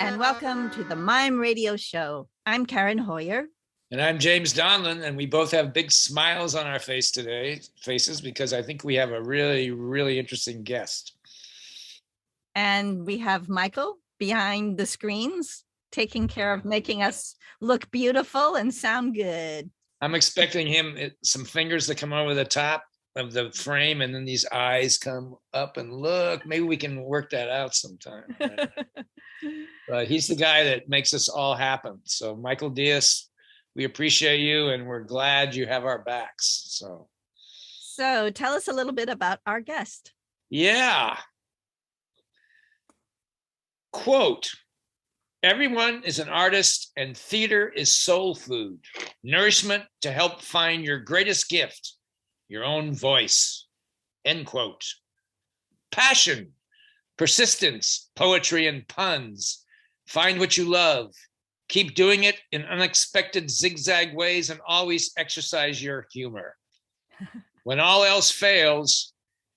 and welcome to the Mime Radio Show. I'm Karen Hoyer. And I'm James Donlin, and we both have big smiles on our faces, because I think we have a really, really interesting guest. And we have Michael behind the screens, taking care of making us look beautiful and sound good. I'm expecting him, some fingers to come over the top of the frame, and then these eyes come up and look. Maybe we can work that out sometime. Right? But he's the guy that makes this all happen. So Michael Diaz, we appreciate you, and we're glad you have our backs. So tell us a little bit about our guest. Yeah. Quote, everyone is an artist and theater is soul food, nourishment to help find your greatest gift, your own voice, end quote. Passion, persistence, poetry, and puns. Find what you love. Keep doing it in unexpected zigzag ways and always exercise your humor. When all else fails,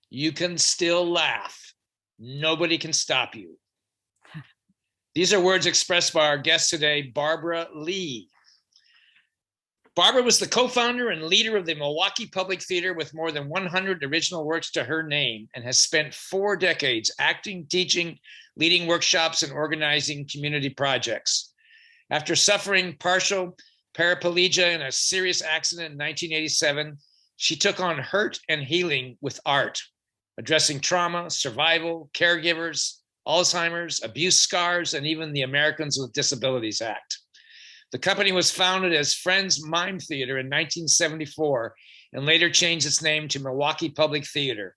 you can still laugh. Nobody can stop you. These are words expressed by our guest today, Barbara Leigh. Barbara was the co-founder and leader of the Milwaukee Public Theater with more than 100 original works to her name, and has spent 4 decades acting, teaching, leading workshops, and organizing community projects. After suffering partial paraplegia in a serious accident in 1987, she took on hurt and healing with art, addressing trauma, survival, caregivers, Alzheimer's, abuse scars, and even the Americans with Disabilities Act. The company was founded as Friends Mime Theater in 1974 and later changed its name to Milwaukee Public Theater.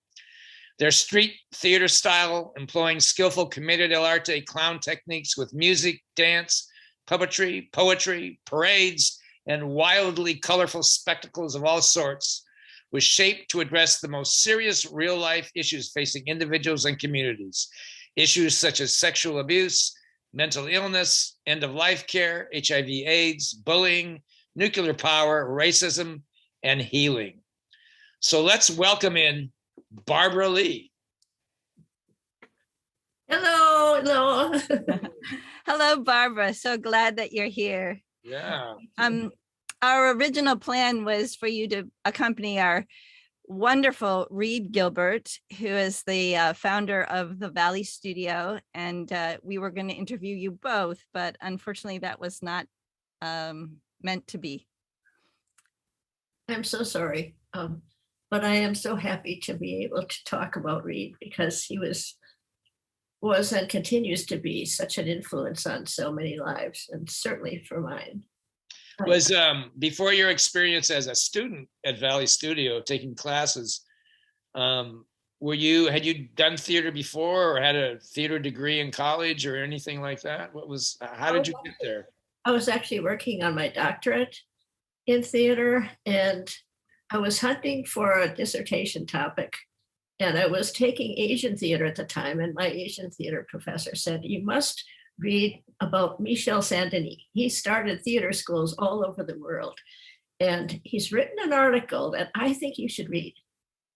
Their street theater style, employing skillful, committed el arte clown techniques with music, dance, puppetry, poetry, parades, and wildly colorful spectacles of all sorts, was shaped to address the most serious real-life issues facing individuals and communities. Issues such as sexual abuse, mental illness, end-of-life care, HIV/AIDS, bullying, nuclear power, racism, and healing. So let's welcome in Barbara Leigh. Hello. Hello, Barbara. So glad that you're here. Yeah. Our original plan was for you to accompany our wonderful Reed Gilbert, who is the founder of the Valley Studio, and we were going to interview you both, but unfortunately that was not meant to be. I'm so sorry, but I am so happy to be able to talk about Reed, because he was and continues to be such an influence on so many lives, and certainly for mine. Was before your experience as a student at Valley Studio taking classes, had you done theater before, or had a theater degree in college or anything like that? How did you get there? I was actually working on my doctorate in theater, and I was hunting for a dissertation topic, and I was taking Asian theater at the time, and my Asian theater professor said, you must read about Michel Saint-Denis. He started theater schools all over the world, and he's written an article that I think you should read.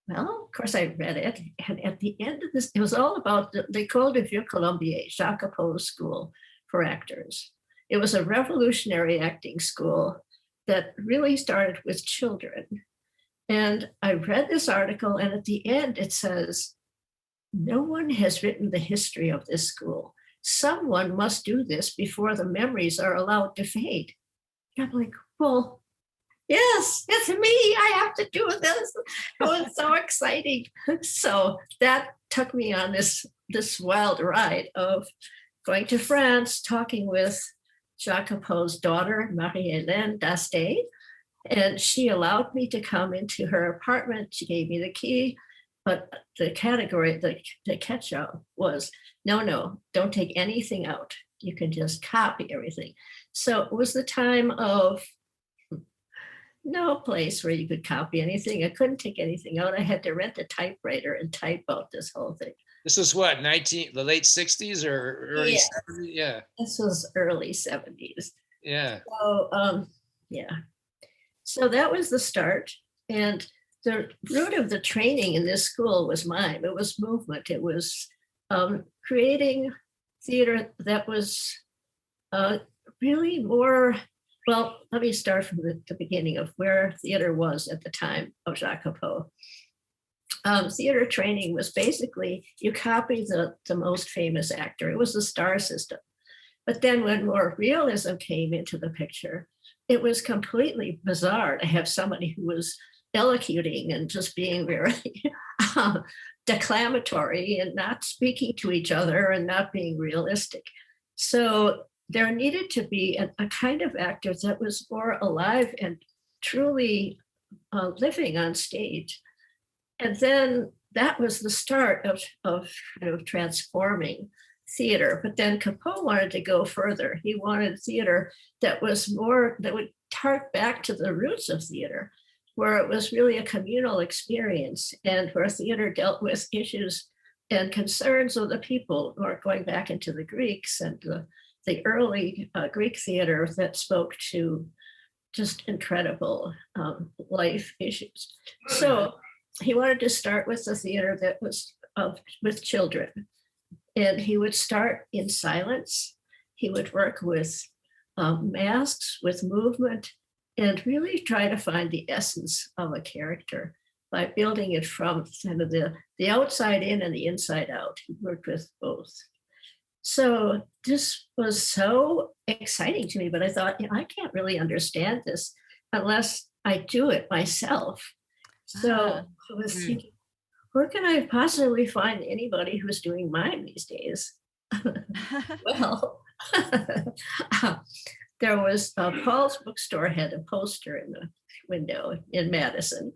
Well, of course, I read it, and at the end of this, it was all about the L'École de Vieux Colombier, Jacques Apost's school for actors. It was a revolutionary acting school that really started with children. And I read this article, and at the end, it says, no one has written the history of this school. Someone must do this before the memories are allowed to fade. And I'm like, well, yes, it's me. I have to do this. It was so exciting. So that took me on this wild ride of going to France, talking with Jacques Apost's daughter, Marie-Hélène Dasté, and she allowed me to come into her apartment. She gave me the key, but the category, the catch-up was, no, don't take anything out. You can just copy everything. So it was the time of no place where you could copy anything. I couldn't take anything out. I had to rent a typewriter and type out this whole thing. This was what, the late 60s or early 70s? Yeah. This was early 70s. Yeah. So, So that was the start. And the root of the training in this school was mime. It was movement. It was creating theater that was really more, well, let me start from the beginning of where theater was at the time of Jacques Coupeau. Theater training was basically you copy the most famous actor. It was the star system. But then when more realism came into the picture, it was completely bizarre to have somebody who was elocuting and just being very declamatory and not speaking to each other and not being realistic. So there needed to be a kind of actor that was more alive and truly living on stage. And then that was the start of kind of transforming theater. But then Coupeau wanted to go further. He wanted theater that was more, that would hark back to the roots of theater, where it was really a communal experience and where theater dealt with issues and concerns of the people, or going back into the Greeks and the early Greek theater that spoke to just incredible life issues. So he wanted to start with the theater that was with children. And he would start in silence. He would work with masks, with movement, and really try to find the essence of a character by building it from kind of the outside in and the inside out. He worked with both. So this was so exciting to me, but I thought, I can't really understand this unless I do it myself. So I was thinking, where can I possibly find anybody who's doing mime these days? Well, there was Paul's bookstore had a poster in the window in Madison,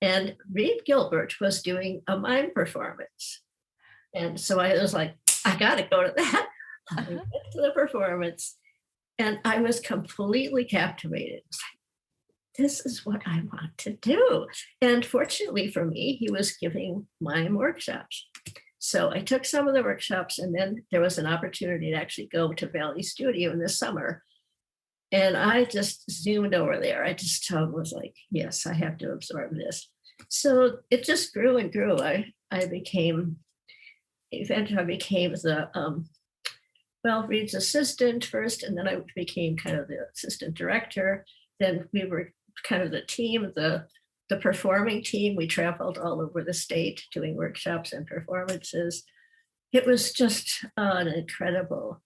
and Reed Gilbert was doing a mime performance. And so I was like, I got to go to that. I went to the performance, and I was completely captivated. This is what I want to do. And fortunately for me, he was giving mime workshops. So I took some of the workshops, and then there was an opportunity to actually go to Valley Studio in the summer. And I just zoomed over there. I just was like, yes, I have to absorb this. So it just grew and grew. Eventually I became the, Reed's assistant first, and then I became kind of the assistant director. Then we were kind of the team, the performing team. We traveled all over the state doing workshops and performances. It was just an incredible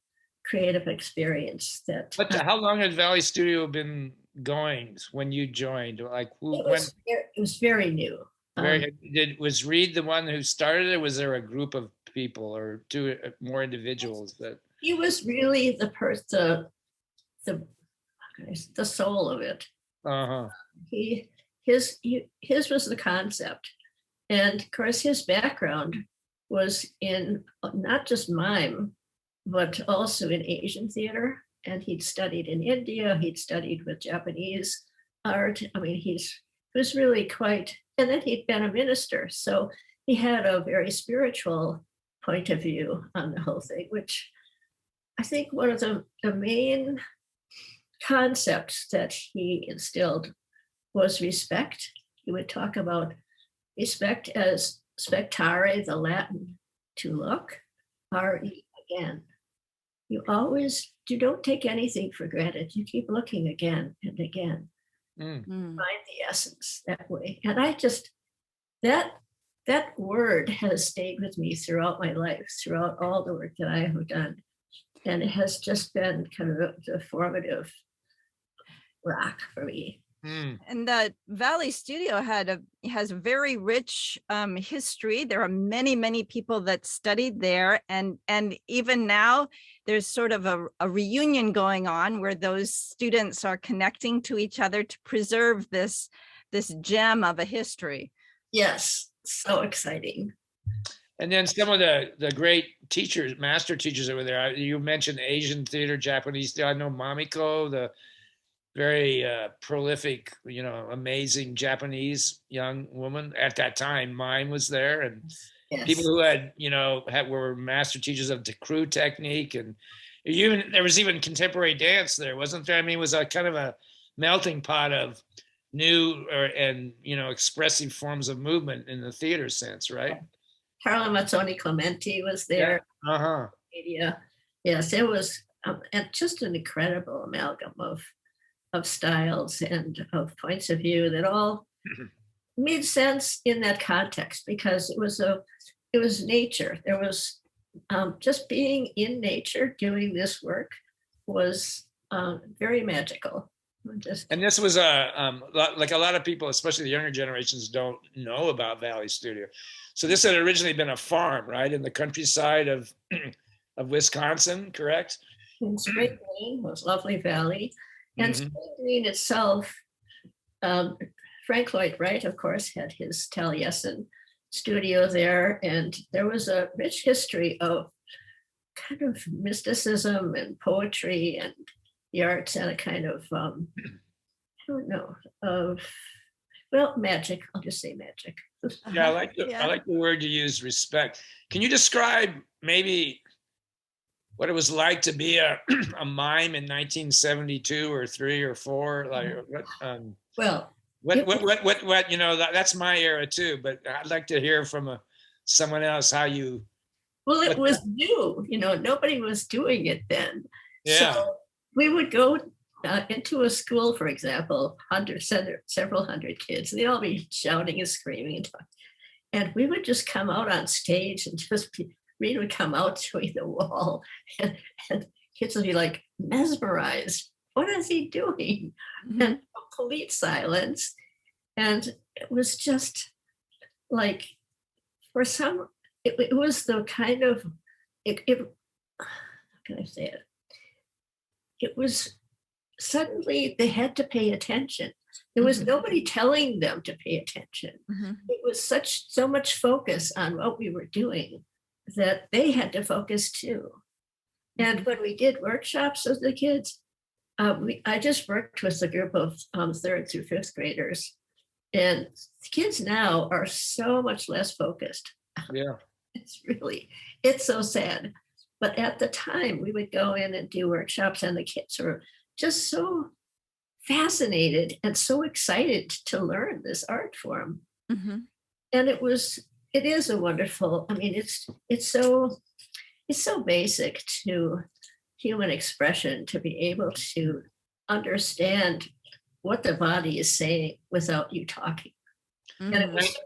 creative experience. But how long had Valley Studio been going when you joined? Like it was very new. Was Reed the one who started it? Was there a group of people or two more individuals that? He was really the soul of it. His was the concept, and of course his background was in not just mime, but also in Asian theater. And he'd studied in India. He'd studied with Japanese art. I mean, he was really quite. And then he'd been a minister, so he had a very spiritual point of view on the whole thing, which I think one of the main concepts that he instilled was respect. He would talk about respect as spectare, the Latin to look, re again. You don't take anything for granted. You keep looking again and again. Find the essence that way. And I just, that word has stayed with me throughout my life, throughout all the work that I have done. And it has just been kind of the formative rock for me. And the Valley Studio has a very rich history. There are many, many people that studied there, and even now there's sort of a reunion going on where those students are connecting to each other to preserve this gem of a history. Yes, so exciting. And then some of the great teachers, master teachers over there. You mentioned Asian theater, Japanese theater. I know Mamiko, the very prolific, amazing Japanese young woman at that time. Mime was there, and people who were master teachers of the crew technique, and there was even contemporary dance there, wasn't there? I mean, it was a kind of a melting pot of new and expressive forms of movement in the theater sense, right? Carla Mazzoni Clementi was there. Yeah. Media. Yes, it was and just an incredible amalgam of styles and of points of view that all made sense in that context because it was nature. There was just being in nature doing this work was very magical. Just And this was like a lot of people, especially the younger generations, don't know about Valley Studio. So this had originally been a farm, right, in the countryside of of Wisconsin, correct? in Spring Green was Lovely Valley, and Mhm. Spring Green itself. Um, Frank Lloyd Wright, of course, had his Taliesin studio there, and there was a rich history of kind of mysticism and poetry and the arts and a kind of I don't know of well magic. I'll just say magic. Yeah, I Yeah. like the word you use, respect. Can you describe maybe what it was like to be a a mime in 1972 or three or four? Like Well, it was, what you know that's my era too. But I'd like to hear from someone else how you well, it what was new. Nobody was doing it then, so yeah. we would go into a school, for example, several hundred kids. And they'd all be shouting and screaming and talking. And we would just come out on stage and Reed would come out doing the wall, and, and kids would be like mesmerized. What is he doing? Mhm. And complete silence. And it was just like, for some, it was the kind of, how can I say it? It was suddenly they had to pay attention. There was Mhm. nobody telling them to pay attention. Mhm. It was so much focus on what we were doing that they had to focus too. And when we did workshops with the kids, I just worked with a group of third through fifth graders, and the kids now are so much less focused. Yeah. It's so sad. But at the time, we would go in and do workshops, and the kids were just so fascinated and so excited to learn this art form. Mhm. And it is a wonderful, I mean, it's so basic to human expression to be able to understand what the body is saying without you talking. And it Mhm. was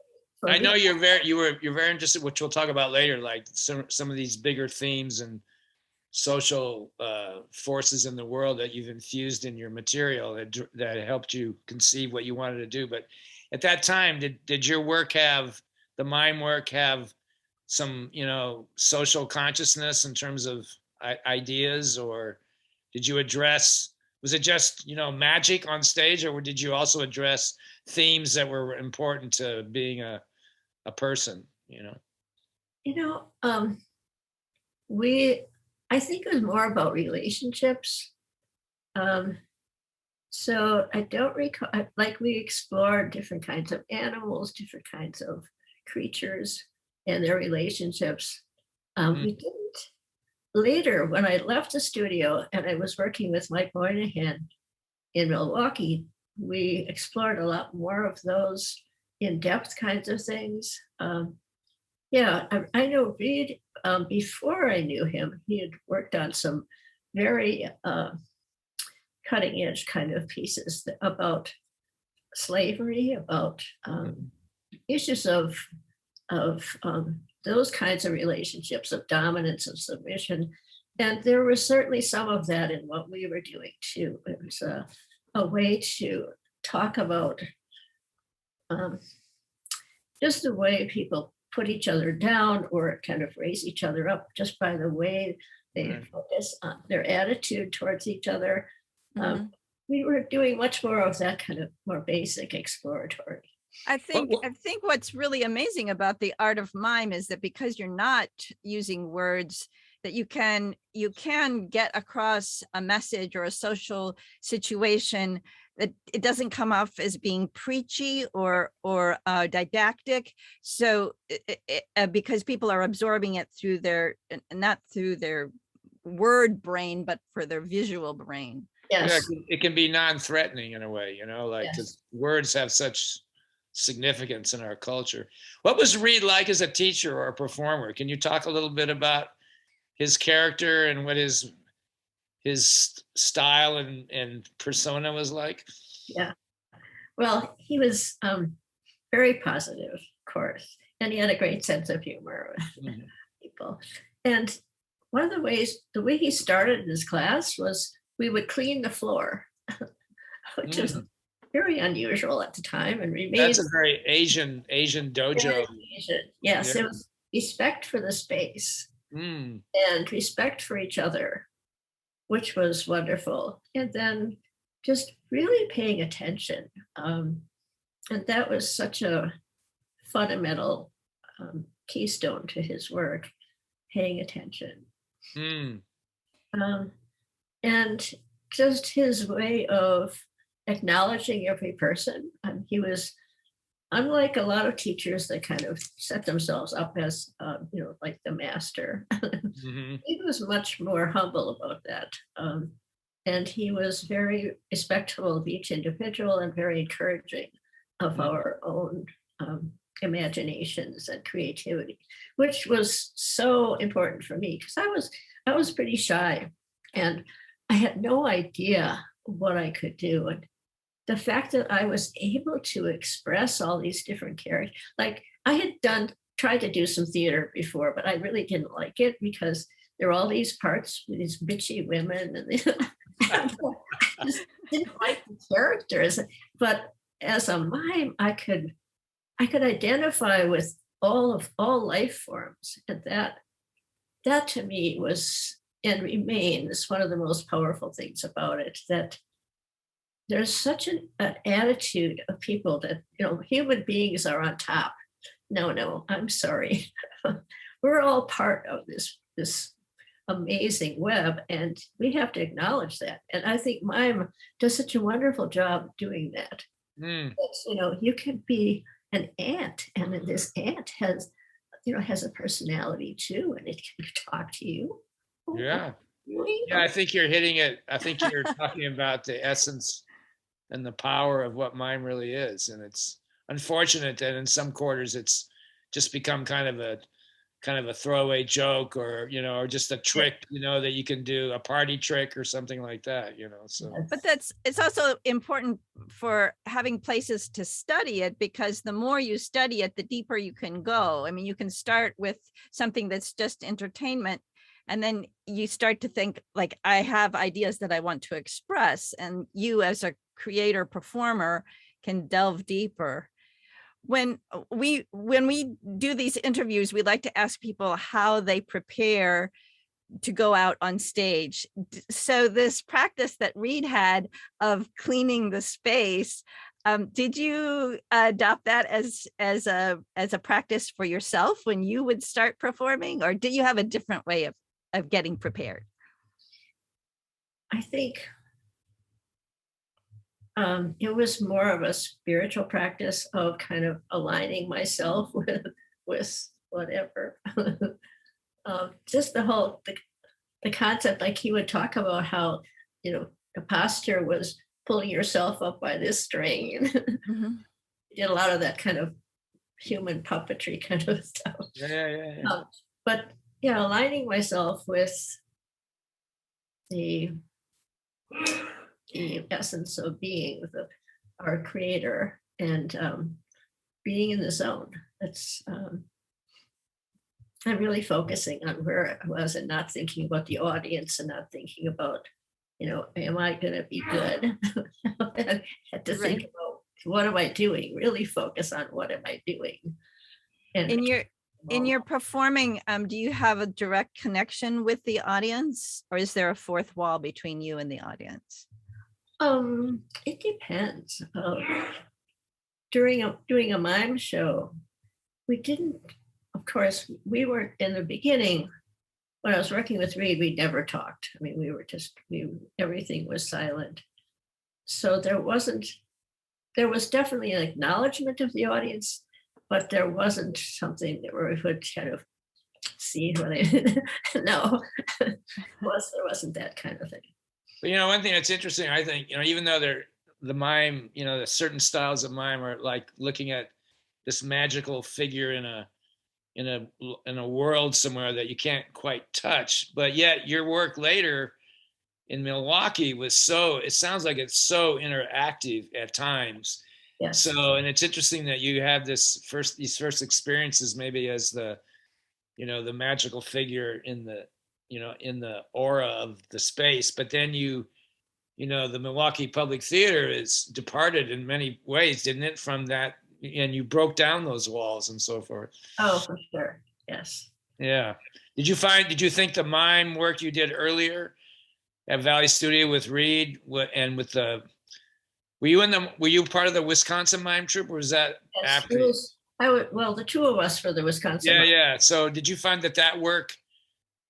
for I me, know you're very interested, which we'll talk about later, like some of these bigger themes and social forces in the world that you've infused in your material that helped you conceive what you wanted to do. But at that time, did your work have the mime work have some social consciousness in terms of ideas, or did you address? Was it just magic on stage, or did you also address themes that were important to being a person? you know, we, I think it was more about relationships. Um, so I don't recall, like we explored different kinds of animals, different kinds of creatures and their relationships. Mm, We didn't, later when I left the studio and I was working with Mike Moynihan in Milwaukee, we explored a lot more of those in-depth kinds of things. Yeah, I know Reed, before I knew him, he had worked on some very cutting edge kind of pieces about slavery, about mm. issues of those kinds of relationships of dominance and submission. And there was certainly some of that in what we were doing too. It was a way to talk about um, just the way people put each other down or kind of raise each other up just by the way they Right. focus on their attitude towards each other. Um, Mhm. we were doing much more of that kind of more basic exploratory. I think what's really amazing about the art of mime is that because you're not using words, that you can get across a message or a social situation that it doesn't come off as being preachy or didactic. So because people are absorbing it through their not through their word brain, but for their visual brain. Yeah, Yes, it can be non-threatening in a way, like yes. because words have such significance in our culture. What was Reed like as a teacher or a performer? Can you talk a little bit about his character and what his style and persona was like? Yeah. Well, he was very positive, of course, and he had a great sense of humor with Mhm. people. And one of the way he started his class was we would clean the floor, which was Mm. very unusual at the time and That's remains a very Asian very dojo. Asian. Yes, Yeah. it was respect for the space Mm. and respect for each other, which was wonderful. And then just really paying attention. And that was such a fundamental keystone to his work, paying attention. Mm. Um, and just his way of acknowledging every person. He was unlike a lot of teachers that kind of set themselves up as, like the master. Hmm. He was much more humble about that. And he was very respectful of each individual and very encouraging of our own imaginations and creativity, which was so important for me because I was pretty shy and I had no idea what I could do. And the fact that I was able to express all these different characters, like I had tried to do some theater before, but I really didn't like it because there were all these parts with these bitchy women and I just didn't like the characters. But as a mime, I could identify with all life forms. And that to me was and remains one of the most powerful things about it, that there's such an attitude of people that human beings are on top. No, I'm sorry. We're all part of this amazing web, and we have to acknowledge that. And I think Mime does such a wonderful job doing that. Mm. You can be an ant, and then this ant has a personality too, and it can talk to you. Yeah. Really? Yeah, I think you're hitting it. I think you're talking about the essence and the power of what mime really is. And it's unfortunate that in some quarters it's just become kind of a throwaway joke, or just a trick, that you can do, a party trick or something like that, so. But it's also important for having places to study it, because the more you study it, the deeper you can go. I mean, you can start with something that's just entertainment, and then you start to think like, I have ideas that I want to express, and you as a creator performer can delve deeper. When we do these interviews, we like to ask people how they prepare to go out on stage. So this practice that Reed had of cleaning the space, did you adopt that as a practice for yourself when you would start performing, or do you have a different way of getting prepared? I think it was more of a spiritual practice of kind of aligning myself with whatever. Just the concept, like he would talk about how the posture was pulling yourself up by this string, and Mm-hmm. did a lot of that kind of human puppetry kind of stuff. Yeah. But aligning myself with the essence of being with our creator, and being in the zone. That's I'm really focusing on where I was and not thinking about the audience and not thinking about, am I going to be good? I had to think about what am I doing? Really focus on what am I doing. And in your performing, do you have a direct connection with the audience, or is there a fourth wall between you and the audience? It depends. Doing a mime show, we didn't. Of course, we were in the beginning. When I was working with Reed, we never talked. I mean, everything was silent. So there was definitely an acknowledgement of the audience, but there wasn't something that we would kind of see what no, there wasn't that kind of thing. But one thing that's interesting, I think, even though the mime, the certain styles of mime are like looking at this magical figure in in a world somewhere that you can't quite touch. But yet your work later in Milwaukee was it sounds like it's so interactive at times. Yes. So, and it's interesting that you have these first experiences maybe as the magical figure in the aura of the space, but then the Milwaukee Public Theater is departed in many ways, didn't it, from that, and you broke down those walls and so forth. Oh, for sure. Yes. Yeah. Did you think the mime work you did earlier at Valley Studio with Reed and with were you part of the Wisconsin mime troupe, or was that Yes, after? well, the two of us for the Wisconsin. Yeah. So did you find that work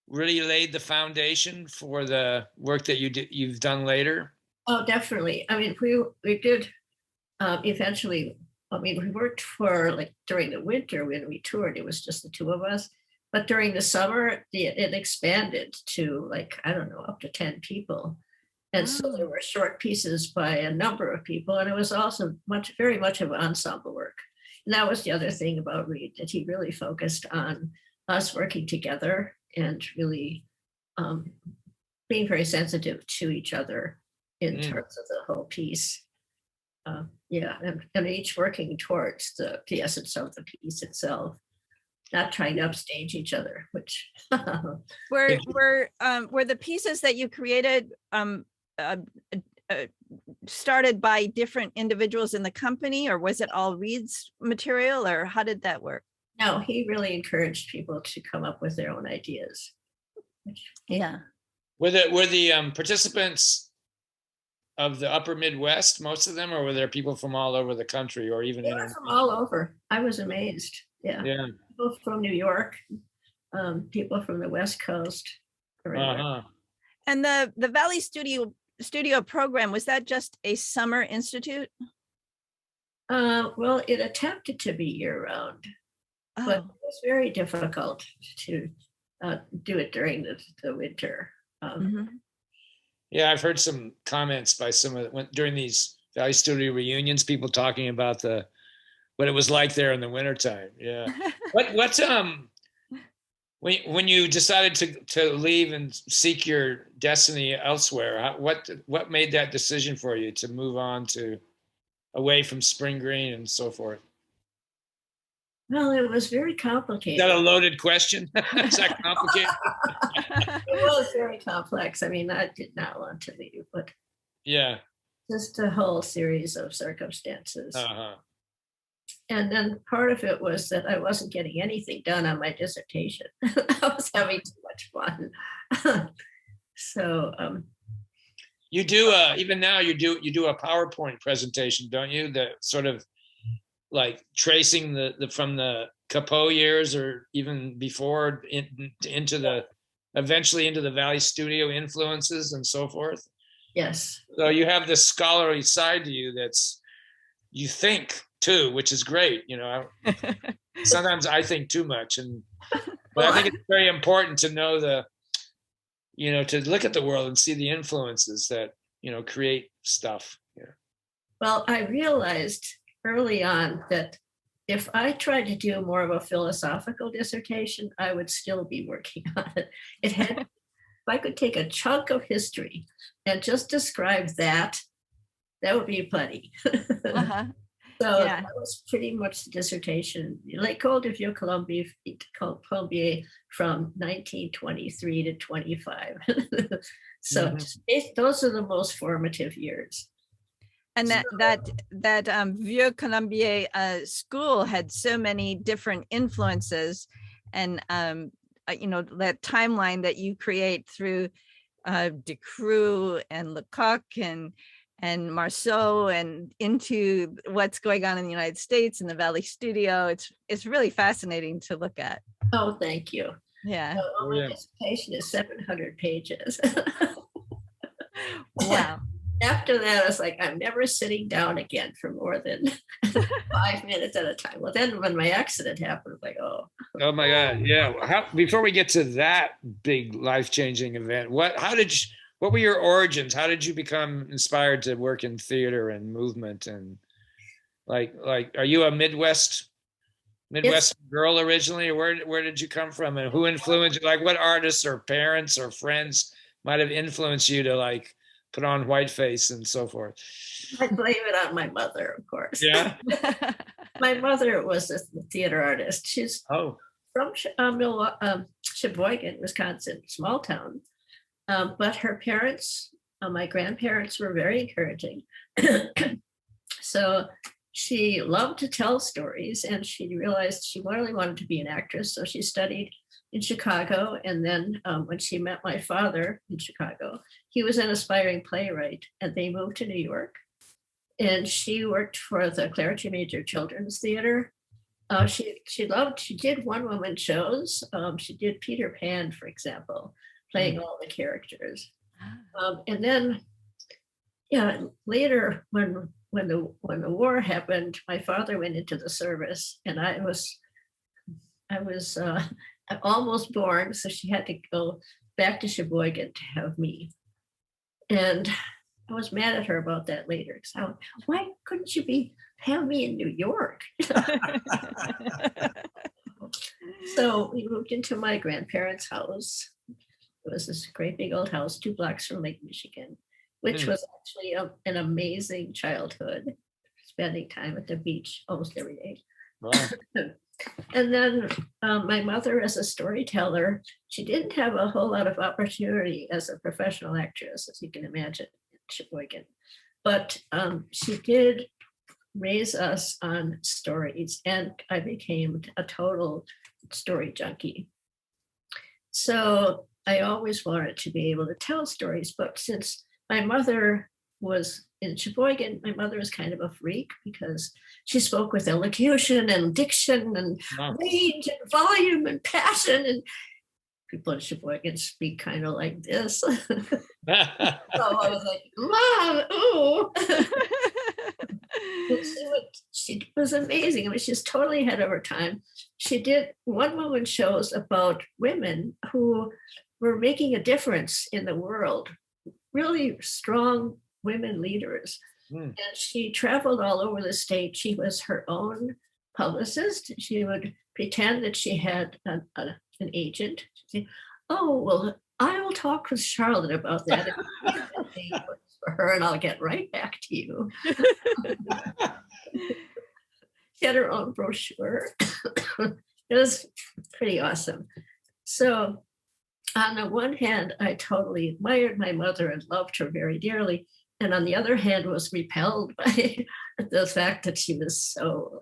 really laid the foundation for the work that you've done later? Oh, definitely. I mean, we did eventually. I mean, we worked for like during the winter when we toured, it was just the two of us. But during the summer, it expanded to like, I don't know, up to 10 people. And so there were short pieces by a number of people. And it was also very much of ensemble work. And that was the other thing about Reed, that he really focused on us working together and really being very sensitive to each other in terms of the whole piece. And each working towards the essence of the piece itself, not trying to upstage each other, which were the pieces that you created started by different individuals in the company, or was it all Reed's material, or how did that work? No, he really encouraged people to come up with their own ideas. Yeah. Were the participants of the upper Midwest, most of them, or were there people from all over the country, or even from all over? I was amazed. Yeah. People from New York, people from the West Coast. And the Valley Studio program, was that just a summer institute? Well, it attempted to be year-round, but it was very difficult to do it during the winter. Yeah, I've heard some comments by during these Valley Studio reunions, people talking about what it was like there in the wintertime. Yeah. When you decided to leave and seek your destiny elsewhere, what made that decision for you to move on away from Spring Green and so forth? Well, it was very complicated. Is that a loaded question? Is that complicated? It was very complex. I mean, I did not want to leave, but yeah, just a whole series of circumstances. And then part of it was that I wasn't getting anything done on my dissertation. I was having too much fun. So you do even now you do a PowerPoint presentation, don't you? That sort of like tracing from the Capot years, or even before, eventually into the Valley Studio influences and so forth. Yes. So you have this scholarly side to you you think too, which is great. Sometimes I think too much, but I think it's very important to know to look at the world and see the influences that create stuff. Yeah. Well, I realized early on that if I tried to do more of a philosophical dissertation, I would still be working on it. If I could take a chunk of history and just describe that would be plenty. So that was pretty much the dissertation, L'École de Vieux Colombier from 1923 to 25. So those are the most formative years. And that Vieux Colombier school had so many different influences, and that timeline that you create through Decroux and Lecoq and Marceau and into what's going on in the United States and the Valley Studio. It's really fascinating to look at. Oh, thank you. Yeah. So my dissertation is 700 pages. Wow. After that, I was like, I'm never sitting down again for more than 5 minutes at a time. Well, then when my accident happened, I was like, oh my God. Yeah. Before we get to that big life-changing event, what were your origins? How did you become inspired to work in theater and movement? And like, are you a Midwest Midwestern girl originally? Or where did you come from, and who influenced you? Like, what artists or parents or friends might have influenced you to like put on whiteface and so forth? I blame it on my mother, of course. Yeah. My mother was a theater artist. She's Oh. from Sheboygan, Wisconsin, small town. But her parents, my grandparents, were very encouraging. So she loved to tell stories, and she realized she really wanted to be an actress. So she studied in Chicago. And then when she met my father in Chicago, he was an aspiring playwright, and they moved to New York. And she worked for the Clarity Major Children's Theater. She did one-woman shows. She did Peter Pan, for example, playing all the characters. And then, yeah, later when the war happened, my father went into the service, and I was almost born, so she had to go back to Sheboygan to have me. And I was mad at her about that later. So why couldn't you have me in New York? So we moved into my grandparents' house. It was this great big old house, 2 blocks from Lake Michigan, which was actually an amazing childhood, spending time at the beach almost every day. Wow. And then my mother, as a storyteller, she didn't have a whole lot of opportunity as a professional actress, as you can imagine, in Sheboygan. But she did raise us on stories, and I became a total story junkie. So I always wanted to be able to tell stories, but since my mother was in Sheboygan, my mother was kind of a freak because she spoke with elocution and diction and range and volume and passion, and people in Sheboygan speak kind of like this. So I was like, Mom, ooh. She was amazing. I mean, she's totally ahead of her time. She did one-woman shows about women who were making a difference in the world, really strong women leaders. And she traveled all over the state. She was her own publicist. She would pretend that she had an agent. She'd say, oh, well, I will talk with Charlotte about that for her, and I'll get right back to you. She had her own brochure. It was pretty awesome. So on the one hand, I totally admired my mother and loved her very dearly. And on the other hand, was repelled by the fact that she was so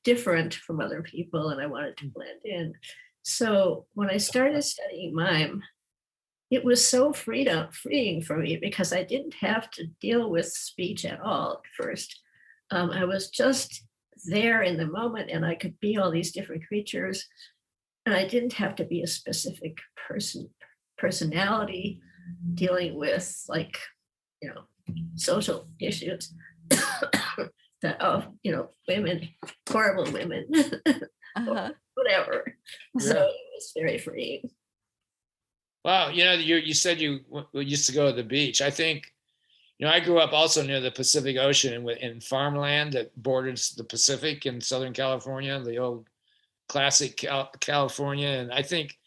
different from other people, and I wanted to blend in. So when I started studying mime, it was so freeing for me because I didn't have to deal with speech at all at first. I was just there in the moment, and I could be all these different creatures, and I didn't have to be a specific personality dealing with social issues that women, horrible women, whatever. Yeah. So it was very freeing. Wow, you said you used to go to the beach. I think, I grew up also near the Pacific Ocean in farmland that borders the Pacific in Southern California, the old classic California. And I think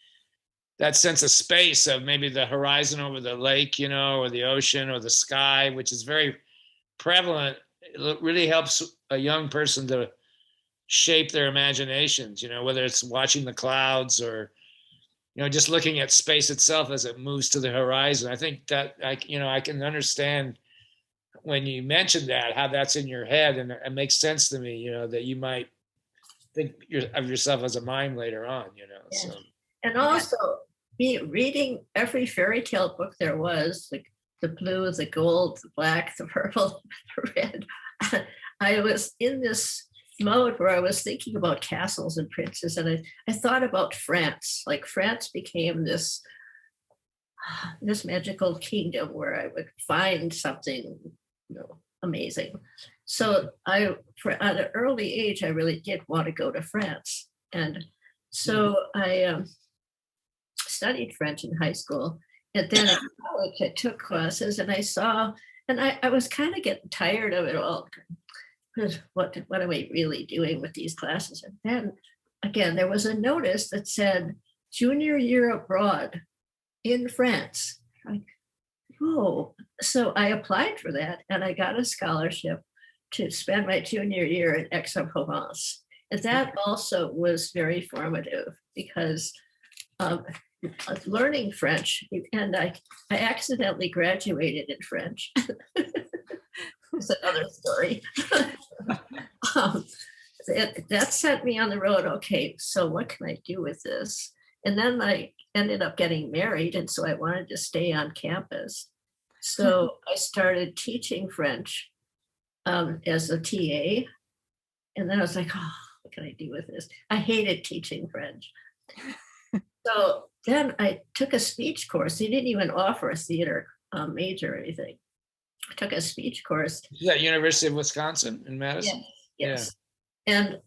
that sense of space of maybe the horizon over the lake, or the ocean or the sky, which is very prevalent, it really helps a young person to shape their imaginations, whether it's watching the clouds or, just looking at space itself as it moves to the horizon. I think that I can understand when you mentioned that, how that's in your head, and it makes sense to me, that you might think of yourself as a mime later on, Yeah. So. And also reading every fairy tale book there was, like the blue, the gold, the black, the purple, the red. I was in this mode where I was thinking about castles and princes, and I thought about France. Like France became this magical kingdom where I would find something amazing. So at an early age, I really did want to go to France, and so I studied French in high school, and then in college I took classes, and I was kind of getting tired of it all. What am I really doing with these classes? And then again, there was a notice that said junior year abroad in France. Like, oh, so I applied for that and I got a scholarship to spend my junior year in Aix-en-Provence. And that also was very formative because of learning French. And I accidentally graduated in French. It's another story. That set me on the road. Okay, so what can I do with this? And then I ended up getting married. And so I wanted to stay on campus. So I started teaching French as a TA. And then I was like, oh, what can I do with this? I hated teaching French. So then I took a speech course. They didn't even offer a theater major or anything. I took a speech course. Is that University of Wisconsin in Madison? Yes. And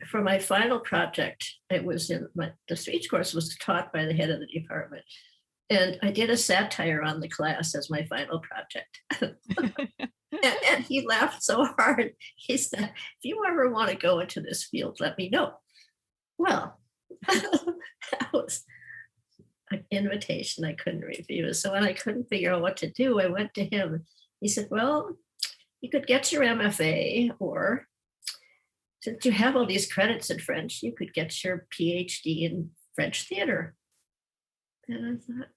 for my final project, it was the speech course was taught by the head of the department. And I did a satire on the class as my final project. and he laughed so hard. He said, if you ever want to go into this field, let me know. Well, that was an invitation I couldn't refuse. So when I couldn't figure out what to do, I went to him. He said, well, you could get your MFA, or since you have all these credits in French, you could get your PhD in French theater. And I thought,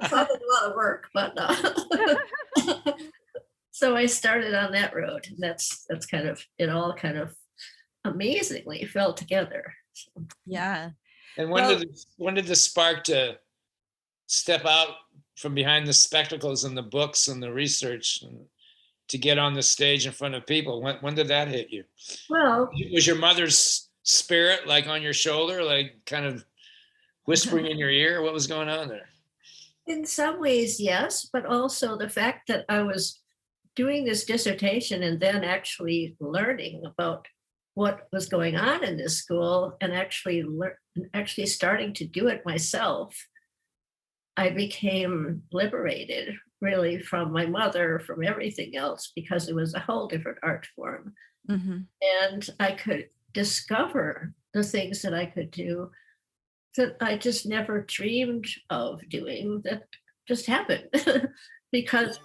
it's not a lot of work, but so I started on that road. And that's kind of, it all kind of amazingly fell together. So. Yeah. And when did the spark to step out from behind the spectacles and the books and the research and to get on the stage in front of people? When did that hit you? Well, was your mother's spirit like on your shoulder, like kind of whispering in your ear? What was going on there? In some ways, yes, but also the fact that I was doing this dissertation and then actually learning about what was going on in this school and actually starting to do it myself, I became liberated really from my mother, from everything else, because it was a whole different art form. Mm-hmm. And I could discover the things that I could do that I just never dreamed of doing, that just happened. Because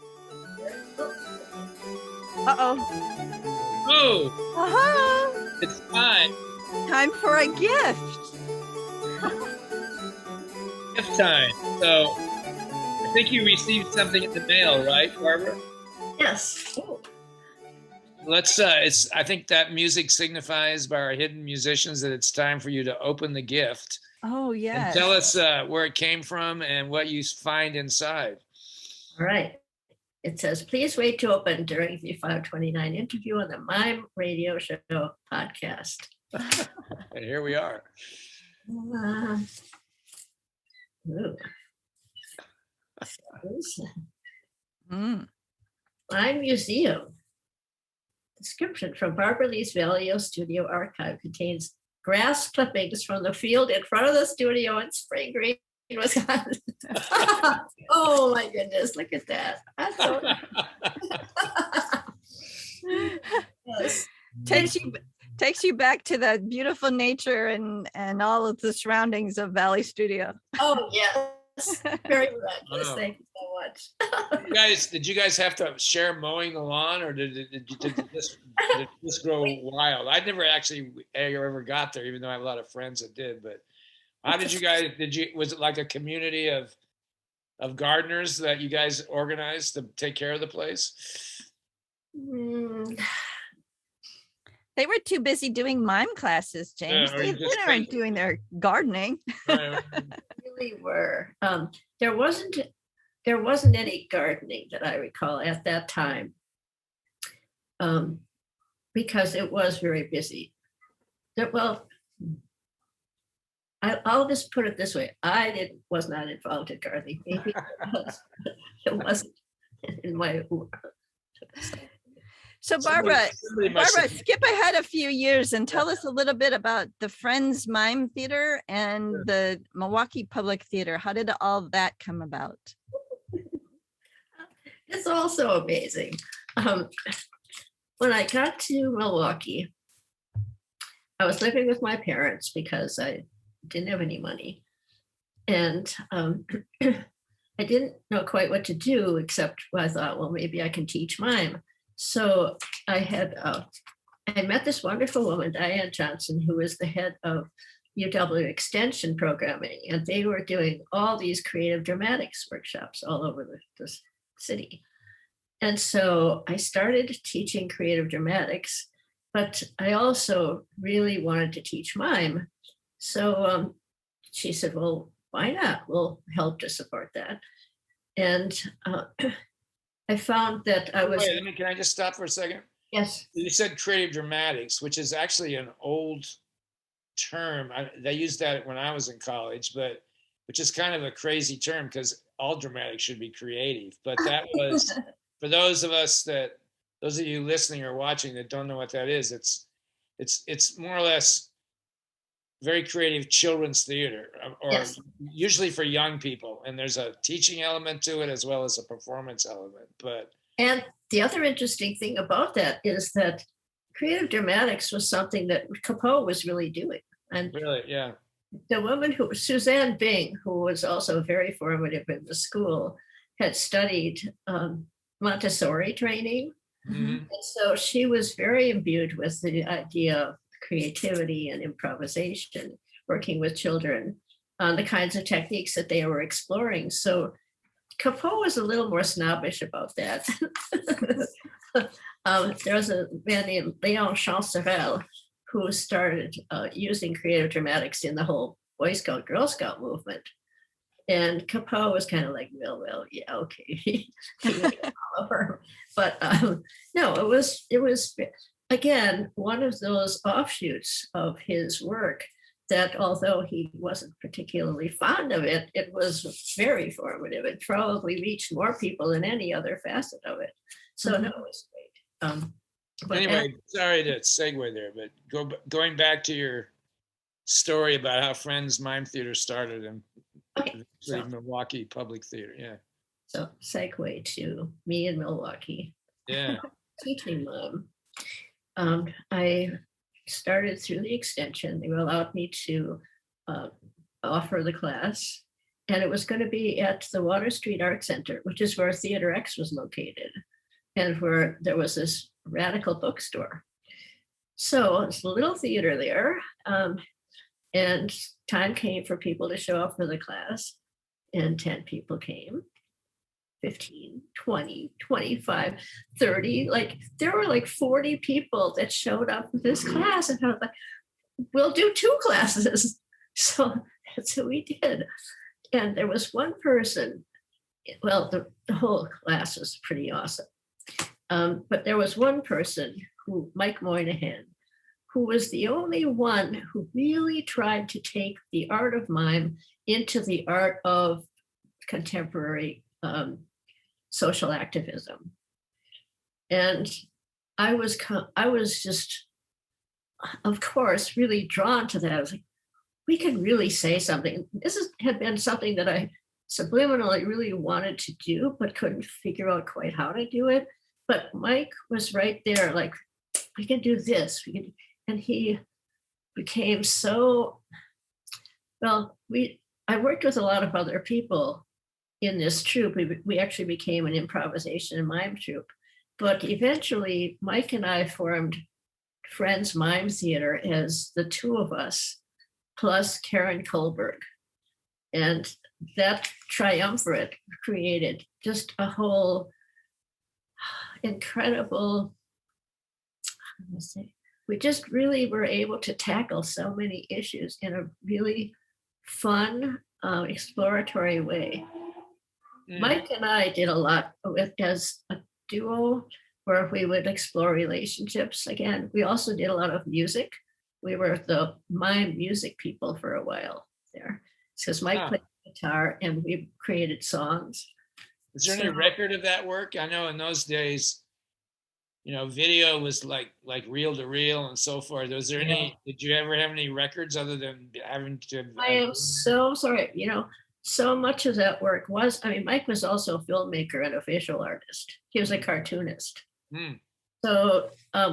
it's time for a gift. Gift time. So I think you received something in the mail, right, Barbara? Yes. Let's I think that music signifies by our hidden musicians that it's time for you to open the gift. Oh, yeah. And tell us where it came from and what you find inside. All right. It says, please wait to open during the 529 interview on the Mime radio show podcast. And here we are. Mime Museum. Description from Barbara Lee's Valio Studio Archive contains grass clippings from the field in front of the studio in Spring Green, Wisconsin. Oh my goodness, look at that. That's so yes. Takes you back to the beautiful nature and all of the surroundings of Valley Studio. Oh yes, very miraculous. Thank you so much. Did you guys have to share mowing the lawn, or did this grow wild? I never actually ever got there, even though I have a lot of friends that did. But how did you guys? Was it like a community of gardeners that you guys organized to take care of the place? They were too busy doing mime classes, James. They weren't doing their gardening. They really were. There wasn't any gardening that I recall at that time, because it was very busy. I'll just put it this way: was not involved in gardening. Maybe it wasn't in my. So Barbara, skip ahead a few years and tell us a little bit about the Friends Mime Theater and the Milwaukee Public Theater. How did all that come about? It's also amazing. When I got to Milwaukee, I was living with my parents because I didn't have any money. And I didn't know quite what to do, except I thought, well, maybe I can teach mime. So I met this wonderful woman, Diane Johnson, who was the head of UW Extension programming, and they were doing all these creative dramatics workshops all over the city. And so I started teaching creative dramatics, but I also really wanted to teach mime. So she said, well, why not? We'll help to support that. And I found that I was. Wait, can I just stop for a second? Yes. You said creative dramatics, which is actually an old term. They used that when I was in college, but which is kind of a crazy term because all dramatics should be creative. But that was for those of you listening or watching that don't know what that is. It's more or less very creative children's theater, or Yes. usually for young people, and there's a teaching element to it as well as a performance element. And the other interesting thing about that is that creative dramatics was something that Capot was really doing. And really, yeah, the woman Suzanne Bing, who was also very formative in the school, had studied Montessori training. mm-hmm. And so she was very imbued with the idea of creativity and improvisation, working with children on the kinds of techniques that they were exploring. So Capot was a little more snobbish about that. There was a man named Léon Chancerelle who started using creative dramatics in the whole Boy Scout, Girl Scout movement. And Capot was kind of like, well, yeah, okay. But no, it was again one of those offshoots of his work that, although he wasn't particularly fond of it, it was very formative. It probably reached more people than any other facet of it. So no, it was great. But anyway, sorry to segue there, but going back to your story about how Friends Mime Theater started and Milwaukee Public Theater, yeah. So segue to me in Milwaukee. Yeah. Teaching mime. I started through the extension. They allowed me to offer the class, and it was going to be at the Water Street Art Center, which is where Theater X was located, and where there was this radical bookstore. So it's a little theater there, and time came for people to show up for the class, and 10 people came. 15, 20, 25, 30, like there were like 40 people that showed up in this class, and I was like, we'll do 2 classes. So that's what we did. And there was one person, well, the whole class was pretty awesome. But there was one person Mike Moynihan, who was the only one who really tried to take the art of mime into the art of contemporary social activism. And I was just, of course, really drawn to that. I was like, we could really say something. Had been something that I subliminally really wanted to do, but couldn't figure out quite how to do it. But Mike was right there, like, we can do this. And he became so, well, I worked with a lot of other people in this troupe. We actually became an improvisation and mime troupe. But eventually, Mike and I formed Friends Mime Theater as the 2 of us, plus Karen Kohlberg. And that triumvirate created just a whole incredible, we just really were able to tackle so many issues in a really fun, exploratory way. Mike and I did a lot as a duo where we would explore relationships. Again, we also did a lot of music. We were the mime music people for a while there. Because Mike played guitar and we created songs. Is there any record of that work? I know in those days, video was like reel to reel and so forth. Was there any, did you ever have any records other than having to? I am so sorry. So much of that work was, Mike was also a filmmaker and a visual artist. He was a cartoonist. So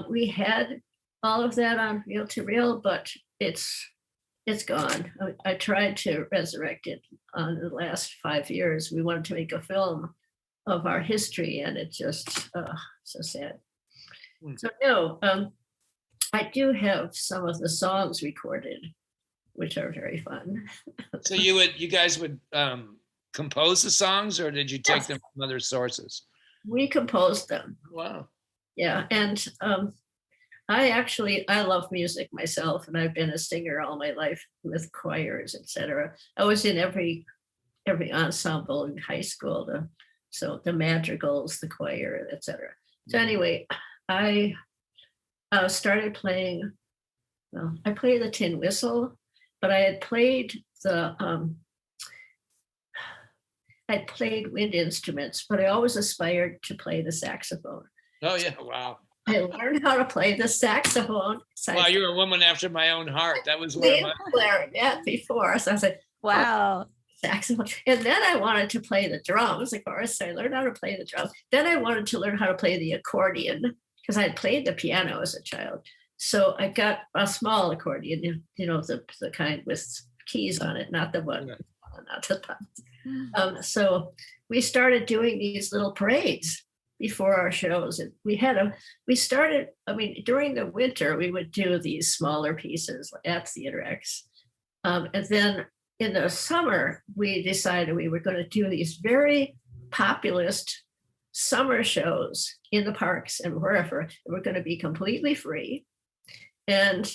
we had all of that on reel to reel, but it's gone. I tried to resurrect it on the last 5 years. We wanted to make a film of our history, and it just so sad. So no, I do have some of the songs recorded, which are very fun. So you guys would compose the songs, or did you take Yes. them from other sources? We composed them. Wow. Yeah, and I love music myself, and I've been a singer all my life with choirs, etc. I was in every ensemble in high school, so the madrigals, the choir, etc. So anyway, I started playing. Well, I played the tin whistle, but I had played I'd played wind instruments, but I always aspired to play the saxophone. Oh yeah, wow. I learned how to play the saxophone. Wow, you're a woman after my own heart. That was one of my clarinet before. So I was like, Wow. saxophone. And then I wanted to play the drums, of course. So I learned how to play the drums. Then I wanted to learn how to play the accordion because I had played the piano as a child. So I got a small accordion, the kind with keys on it, not the one, not the buttons. So we started doing these little parades before our shows. And during the winter, we would do these smaller pieces at Theater X. And then in the summer, we decided we were going to do these very populist summer shows in the parks and wherever. And we're going to be completely free. And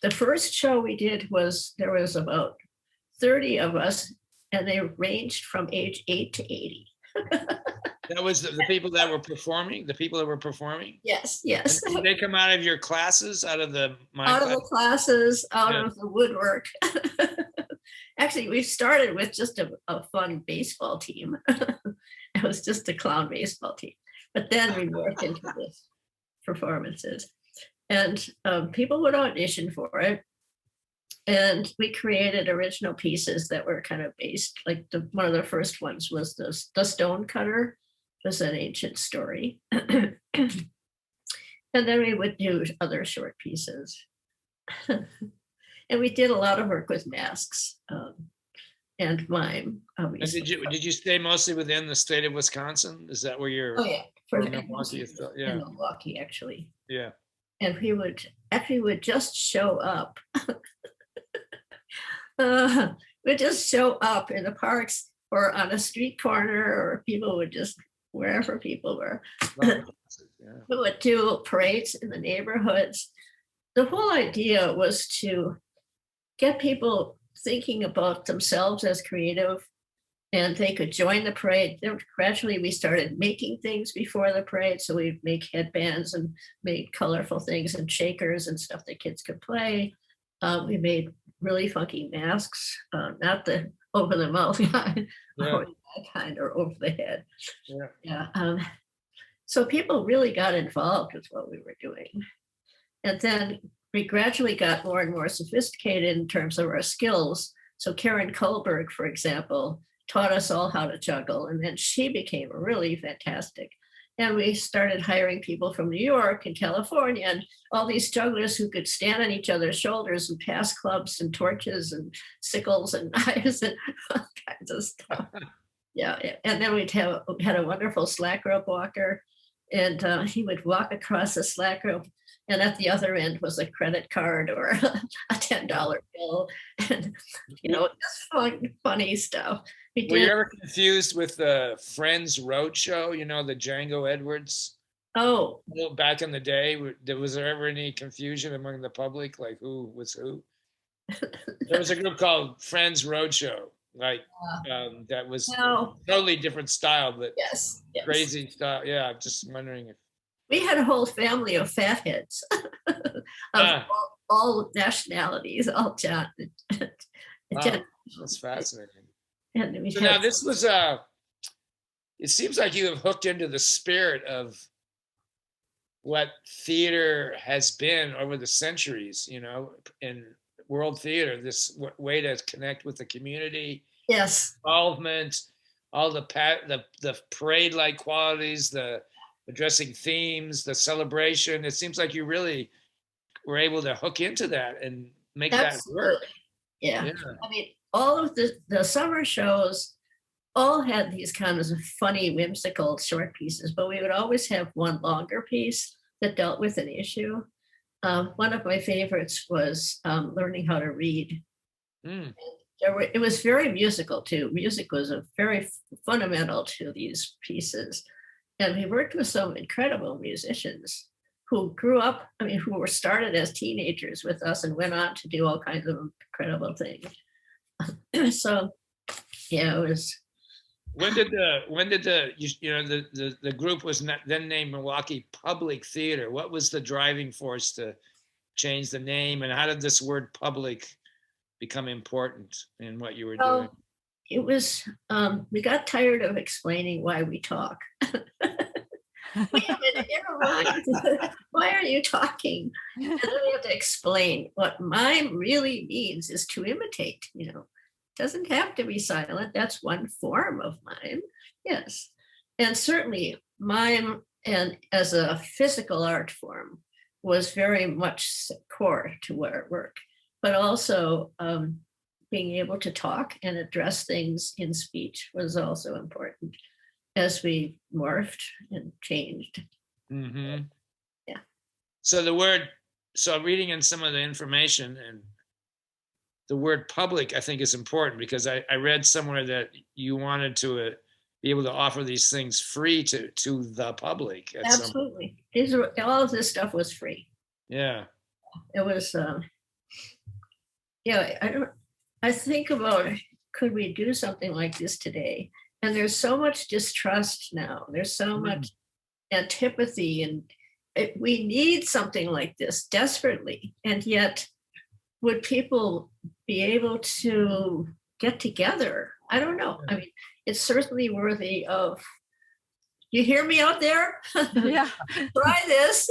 the first show we did there was about 30 of us, and they ranged from age 8 to 80. That was the people that were performing. The people that were performing. Yes. And did they come out of your classes, out of the The classes, out of the woodwork. Actually, we started with just a fun baseball team. It was just a clown baseball team, but then we worked into this performances, and people would audition for it. And we created original pieces that were kind of based, like one of the first ones was the Stone Cutter, was an ancient story. And then we would do other short pieces. And we did a lot of work with masks and mime. And did you stay mostly within the state of Wisconsin? Is that where you're? Oh yeah, Milwaukee, yeah. in Milwaukee actually. Yeah. And we would just show up. We'd just show up in the parks or on a street corner, or people would just wherever people were. Yeah. We would do parades in the neighborhoods. The whole idea was to get people thinking about themselves as creative, and they could join the parade. Then gradually we started making things before the parade. So we'd make headbands and made colorful things and shakers and stuff that kids could play. We made really funky masks, not the over the mouth kind, or over the head. Yeah. So people really got involved with what we were doing. And then we gradually got more and more sophisticated in terms of our skills. So Karen Kohlberg, for example, taught us all how to juggle, and then she became really fantastic. And we started hiring people from New York and California and all these jugglers who could stand on each other's shoulders and pass clubs and torches and sickles and knives and all kinds of stuff. Yeah. And then we had a wonderful slack rope walker, and he would walk across the slack rope, and at the other end was a credit card or a $10 bill, and just funny stuff. Were you ever confused with the Friends Roadshow? The Django Edwards. Oh, back in the day, was there ever any confusion among the public, like who was who? There was a group called Friends Roadshow, that was totally different style, but yes. Crazy style. Yeah, I'm just wondering if we had a whole family of fatheads of all nationalities, all John. That's fascinating. And so now this was it seems like you have hooked into the spirit of what theater has been over the centuries, in world theater, this way to connect with the community. Yes. Involvement, all the parade-like qualities, the addressing themes, the celebration. It seems like you really were able to hook into that and make that work. Absolutely. Yeah. Yeah. I mean, all of the summer shows all had these kinds of funny, whimsical short pieces, but we would always have one longer piece that dealt with an issue. One of my favorites was learning how to read. Mm. It was very musical too. Music was a very fundamental to these pieces. And we worked with some incredible musicians who grew up, I mean, who were started as teenagers with us and went on to do all kinds of incredible things. So, yeah, it was. When did the group was then named Milwaukee Public Theater? What was the driving force to change the name, and how did this word public become important in what you were doing? It was, we got tired of explaining why we talk. Wait a minute, never mind. Why are you talking? And then we have to explain what mime really means is to imitate, you know. Doesn't have to be silent. That's one form of mime. Yes. And certainly mime and as a physical art form was very much core to our work, but also being able to talk and address things in speech was also important as we morphed and changed. Mm-hmm. Yeah. So reading in some of the information, and the word public, I think, is important because I read somewhere that you wanted to be able to offer these things free to the public. Absolutely. All of this stuff was free. Yeah. It was, I think about, could we do something like this today? And there's so much distrust now. There's so much antipathy, and we need something like this desperately. And yet, would people be able to get together? I don't know. I mean, it's certainly worthy of, you hear me out there? Yeah. Try this.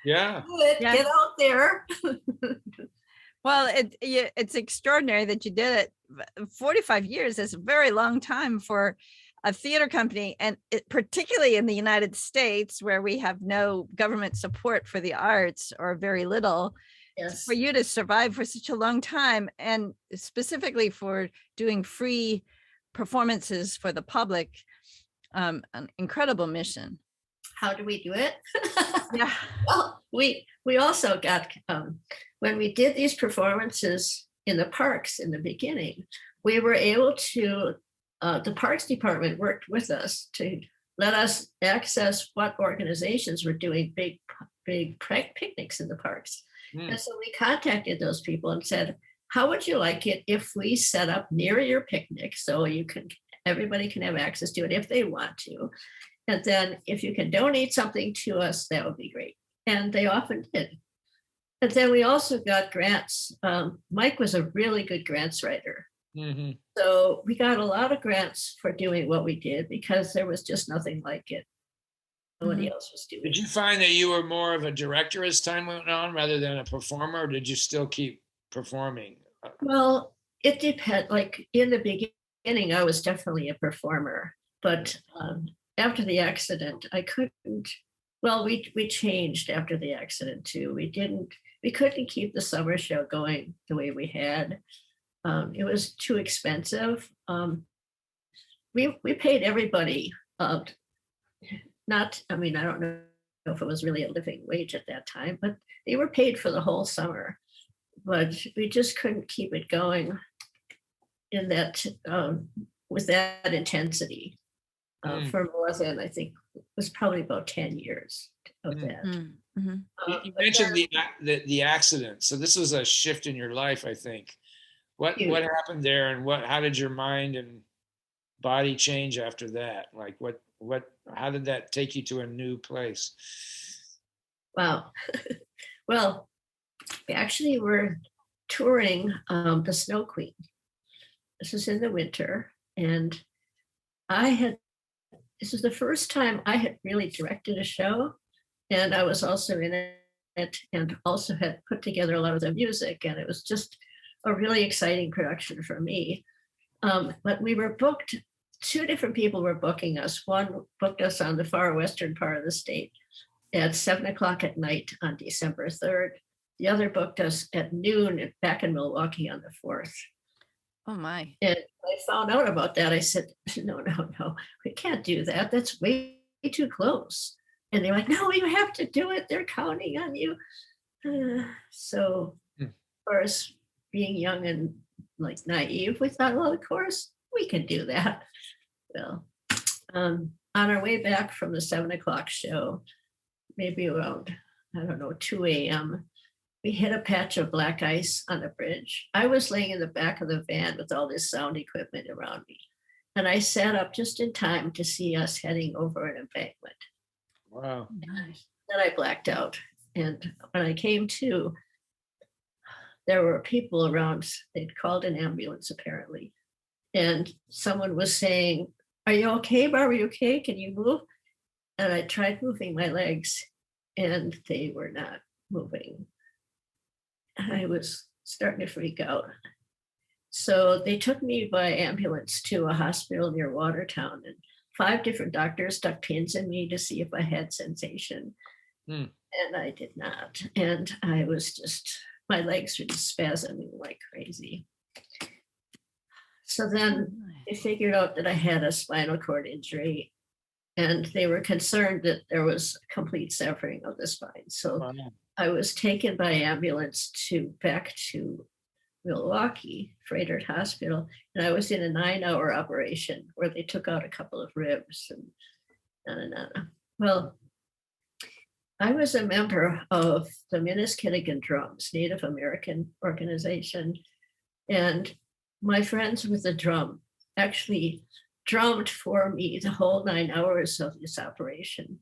Yeah. Do it. Yeah. Get out there. Well, it's extraordinary that you did it. 45 years is a very long time for a theater company, and particularly in the United States, where we have no government support for the arts or very little. Yes. For you to survive for such a long time, and specifically for doing free performances for the public, an incredible mission. How do we do it? Yeah. Well, we also got, when we did these performances in the parks in the beginning, we were able to, the Parks Department worked with us to let us access what organizations were doing big picnics in the parks. And so we contacted those people and said, how would you like it if we set up near your picnic so everybody can have access to it if they want to. And then if you can donate something to us, that would be great. And they often did. And then we also got grants. Mike was a really good grants writer. Mm-hmm. So we got a lot of grants for doing what we did because there was just nothing like it. Nobody else was doing. Did you find that you were more of a director as time went on rather than a performer, or did you still keep performing? Well, it depends. Like in the beginning, I was definitely a performer, but after the accident, I couldn't. Well, we changed after the accident too. We couldn't keep the summer show going the way we had. It was too expensive. We paid everybody. I don't know if it was really a living wage at that time, but they were paid for the whole summer. But we just couldn't keep it going in that with that intensity for more than, I think it was probably about 10 years of that. Mm-hmm. You mentioned the accident. So this was a shift in your life, I think. What happened there, and how did your mind and body change after that? Like how did that take you to a new place? Wow. Well, we actually were touring the Snow Queen. This was in the winter, and this was the first time I had really directed a show, and I was also in it and also had put together a lot of the music, and it was just a really exciting production for me. But we were booked, two different people were booking us. One booked us on the far western part of the state at 7:00 at night on December 3rd. the other booked us at noon back in Milwaukee on the 4th. Oh my. And I found out about that. I said, no, we can't do that. That's way too close. And they're like, no, you have to do it. They're counting on you. So, of course, being young and like naive, we thought, well, of course, we can do that. Well, on our way back from the 7:00 show, maybe around, I don't know, 2 a.m., we hit a patch of black ice on the bridge. I was laying in the back of the van with all this sound equipment around me. And I sat up just in time to see us heading over an embankment. Wow. Then I blacked out. And when I came to, there were people around. They'd called an ambulance apparently. And someone was saying, are you okay, Barb? Are you okay? Can you move? And I tried moving my legs and they were not moving. I was starting to freak out. So they took me by ambulance to a hospital near Watertown, and 5 different doctors stuck pins in me to see if I had sensation. And I did not. And I was just, my legs were just spasming like crazy. So then they figured out that I had a spinal cord injury, and they were concerned that there was complete severing of the spine. So I was taken by ambulance back to Milwaukee, Frederick Hospital, and I was in a 9-hour operation where they took out a couple of ribs and. Well, I was a member of the Minneskinnigan Drums, Native American organization, and my friends with the drum actually drummed for me the whole 9 hours of this operation.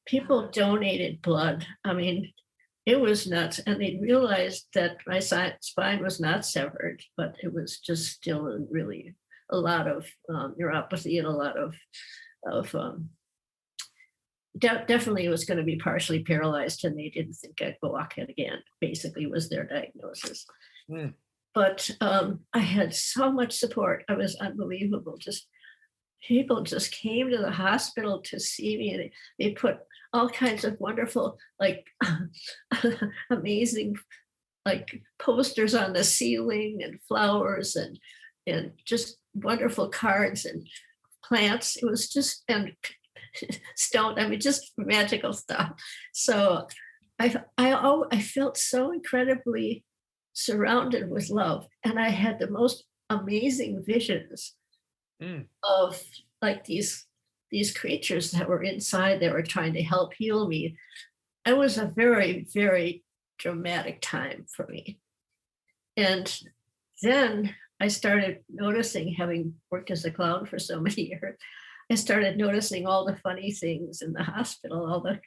People donated blood. I mean, it was nuts. And they realized that my spine was not severed, but it was just still really a lot of neuropathy and a lot of definitely it was going to be partially paralyzed, and they didn't think I'd walk it again, basically was their diagnosis. But I had so much support. I was unbelievable. Just people just came to the hospital to see me, and they put all kinds of wonderful, like amazing, like posters on the ceiling and flowers and just wonderful cards and plants. It was just, and stone, I mean, just magical stuff. So I felt so incredibly surrounded with love, and I had the most amazing visions of like these creatures that were inside that were trying to help heal me. It was a very, very dramatic time for me. And then I started noticing, having worked as a clown for so many years, I started noticing all the funny things in the hospital, all the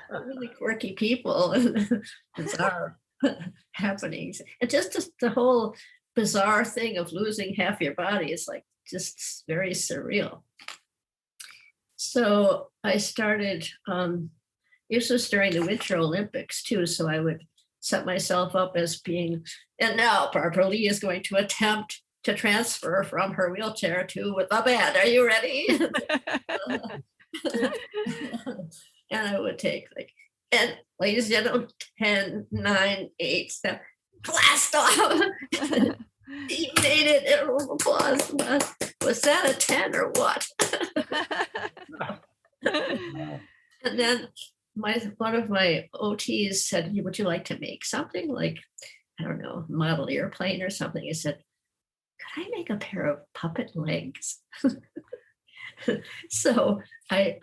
really quirky people and bizarre happenings. And just the whole bizarre thing of losing half your body is like just very surreal. So I started, this was during the Winter Olympics too, so I would set myself up as being, and now Barbara Leigh is going to attempt to transfer from her wheelchair to with a band. Are you ready? And I would take like, and ladies and gentlemen, 10, 9, 8, 7, blast off. You made it. Applause. Was that a 10 or what? And then one of my OTs said, would you like to make something like, I don't know, model airplane or something? I said, could I make a pair of puppet legs? So my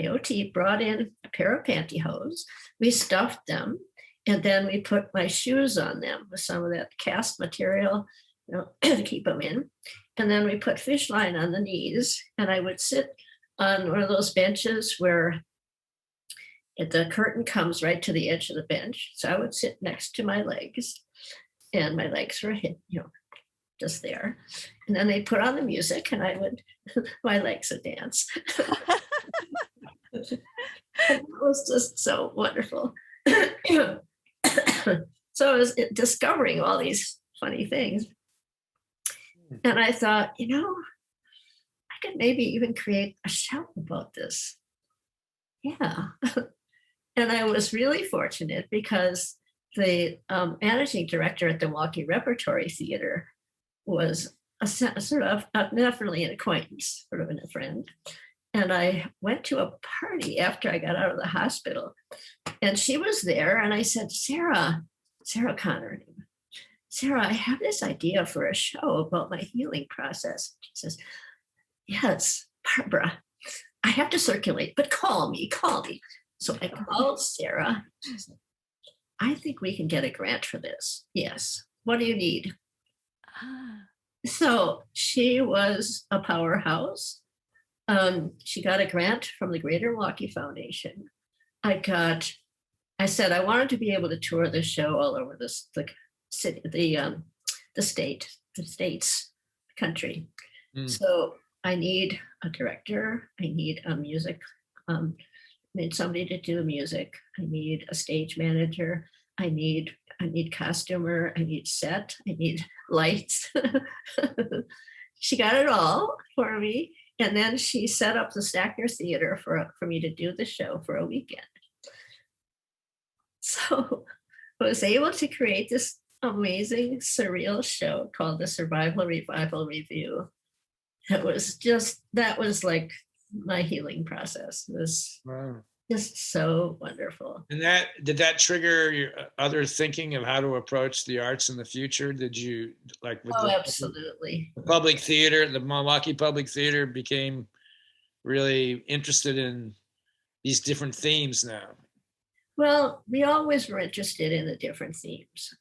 OT brought in a pair of pantyhose. We stuffed them, and then we put my shoes on them with some of that cast material, to keep them in. And then we put fish line on the knees, and I would sit on one of those benches where the curtain comes right to the edge of the bench. So I would sit next to my legs, and my legs were hit, just there. And then they put on the music, and my legs would dance. It was just so wonderful. So I was discovering all these funny things. And I thought, I could maybe even create a show about this. Yeah. And I was really fortunate because the managing director at the Milwaukee Repertory Theater was sort of definitely an acquaintance, sort of a friend. And I went to a party after I got out of the hospital, and she was there. And I said, Sarah Connor, Sarah, I have this idea for a show about my healing process. She says, yes, Barbara, I have to circulate, but call me. So I called Sarah. She said, I think we can get a grant for this. Yes. What do you need? So she was a powerhouse. She got a grant from the Greater Milwaukee Foundation. I said I wanted to be able to tour this show all over the city, the states, country. So I need a director. I need a music. I need somebody to do music. I need a stage manager. I need costumer. I need set. I need lights. She got it all for me. And then she set up the Stackner Theater for me to do the show for a weekend. So I was able to create this amazing, surreal show called the Survival Revival Review. That was like my healing process. It was just so wonderful. And did that trigger your other thinking of how to approach the arts in the future? Did you like with absolutely. The public theater, the Milwaukee Public Theater became really interested in these different themes now? Well, we always were interested in the different themes,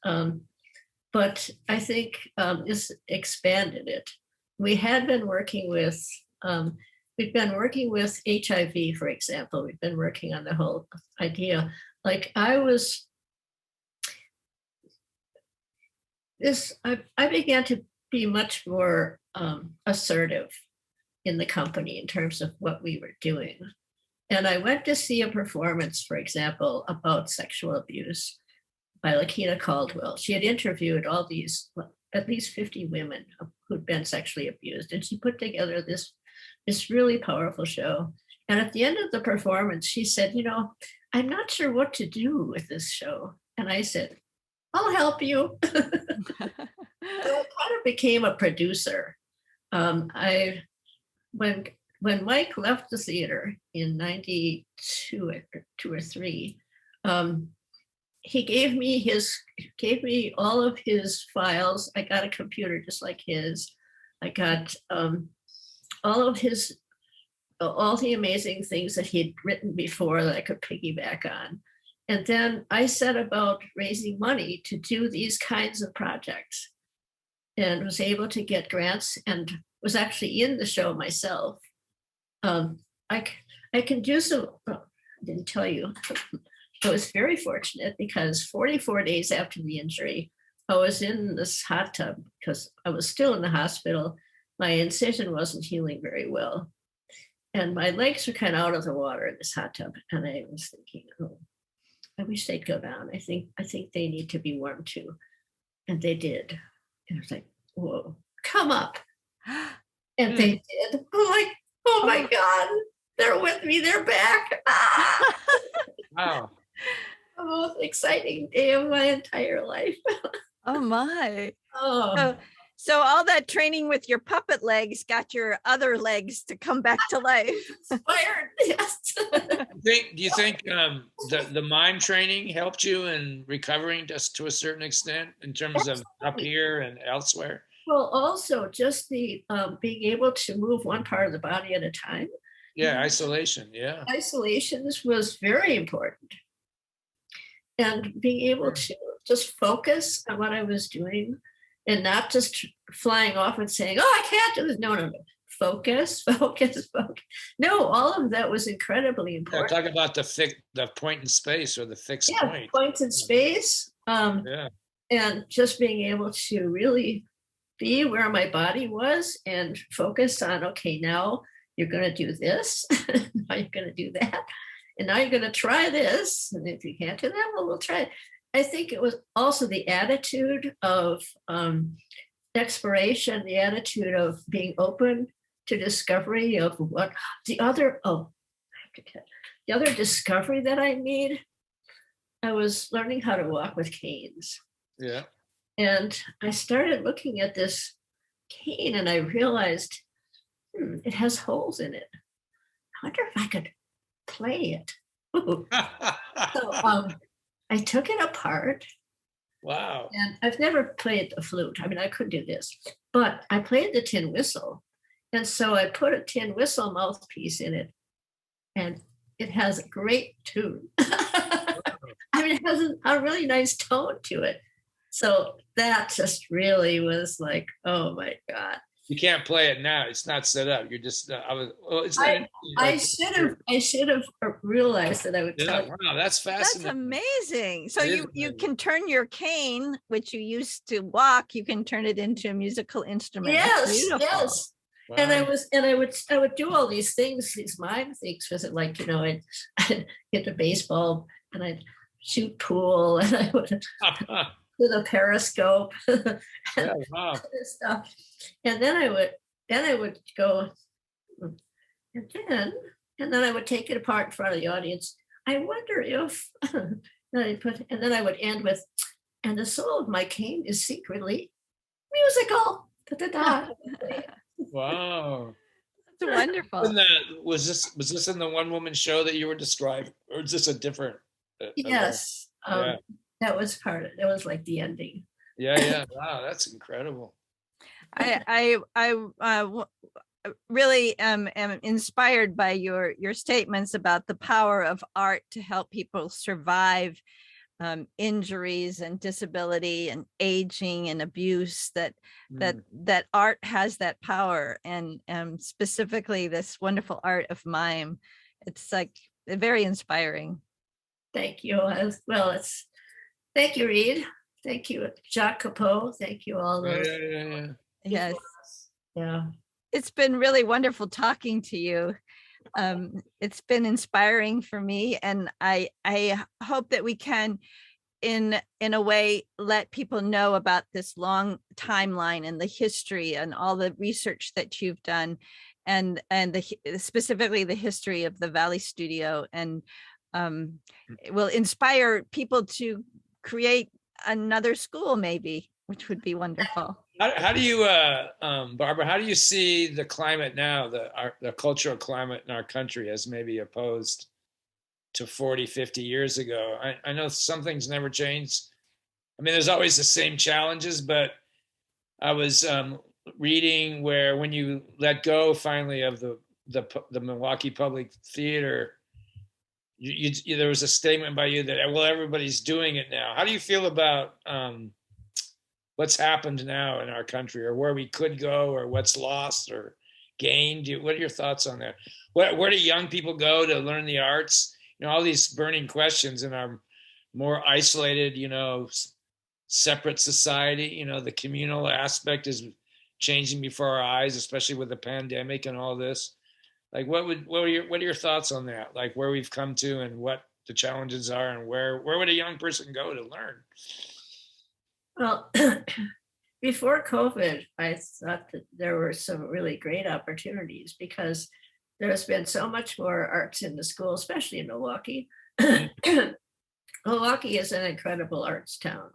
but I think this expanded it. We had been working with we've been working with HIV, for example. We've been working on the whole idea. Like I began to be much more assertive in the company in terms of what we were doing. And I went to see a performance, for example, about sexual abuse by Lakina Caldwell. She had interviewed all these, at least 50 women who'd been sexually abused. And she put together this really powerful show. And at the end of the performance, she said, I'm not sure what to do with this show. And I said, I'll help you. So I kind of became a producer. When Mike left the theater in 92 or 3, he gave me all of his files. I got a computer just like his. I got all the amazing things that he'd written before that I could piggyback on. And then I set about raising money to do these kinds of projects and was able to get grants and was actually in the show myself. I can do some, I didn't tell you, I was very fortunate because 44 days after the injury, I was in this hot tub because I was still in the hospital. My incision wasn't healing very well. And my legs were kind of out of the water in this hot tub. And I was thinking, I wish they'd go down. I think they need to be warm too. And they did. And I was like, whoa, come up. And they did. I'm like, oh my God, they're with me, they're back. Wow. The most exciting day of my entire life. Oh my. Oh. So all that training with your puppet legs got your other legs to come back to life. Inspired, yes. Do you think the mime training helped you in recovering just to a certain extent in terms of up here and elsewhere? Well, also just the being able to move one part of the body at a time. Yeah, isolation, yeah. Isolations was very important. And being able to just focus on what I was doing and not just flying off and saying, oh, I can't do this. No. Focus. No, all of that was incredibly important. Yeah, talk about the point in space or the fixed point. Points in space. And just being able to really be where my body was and focus on, okay, now you're going to do this. Now you're going to do that. And now you're going to try this. And if you can't do that, well, we'll try it. I think it was also the attitude of exploration, the attitude of being open to discovery of what the other discovery that I made I was learning how to walk with canes. Yeah. And I started looking at this cane and I realized it has holes in it. I wonder if I could play it. Ooh. So I took it apart Wow. and I've never played the flute. I mean, I could do this, but I played the tin whistle. And so I put a tin whistle mouthpiece in it and it has a great tune. I mean, it has a really nice tone to it. So that just really was like, oh my God. You can't play it now. It's not set up. You're just. I was. Well, it's. I should have realized that I would tell you. Wow, that's That's fascinating. amazing. So It is you amazing. can turn your cane, which you used to walk, you can turn it into a musical instrument. That's Yes, beautiful. yes. And I would do all these things, these mime things with it, like, you know, I'd get the baseball and I'd shoot pool and I would with a periscope and Yeah, wow. stuff. And then I would go and then I would take it apart in front of the audience. I wonder if and then I would end with, and the soul of my cane is secretly musical. Da-da-da. Wow. That's wonderful. And was this in the one woman show that you were describing, or is this a different? Yes, Yeah. that was part of it. That was like the ending. Yeah. Wow, that's incredible. I really am inspired by your statements about the power of art to help people survive injuries and disability and aging and abuse, that art has that power, and specifically this wonderful art of mime. It's like very inspiring. Thank you. Thank you, Reed. Thank you, Jacques Capot. Thank you, all those. Yeah. Yes. Yeah. It's been really wonderful talking to you. It's been inspiring for me, and I hope that we can in a way let people know about this long timeline and the history and all the research that you've done, and specifically the history of the Valley Studio, and it will inspire people to create another school maybe, which would be wonderful. How do you, Barbara? How do you see the climate now, the cultural climate in our country, as maybe opposed to 40, 50 years ago? I know some things never change. I mean, there's always the same challenges, but I was reading where when you let go finally of the Milwaukee Public Theater, there was a statement by you that, well, everybody's doing it now. How do you feel about what's happened now in our country, or where we could go, or what's lost or gained? What are your thoughts on that? Where do young people go to learn the arts? You know, all these burning questions in our more isolated, you know, separate society. You know, the communal aspect is changing before our eyes, especially with the pandemic and all this. Like, what are your thoughts on that? Like, where we've come to and what the challenges are, and where would a young person go to learn? Well, before COVID, I thought that there were some really great opportunities because there's been so much more arts in the school, especially in Milwaukee. Milwaukee is an incredible arts town.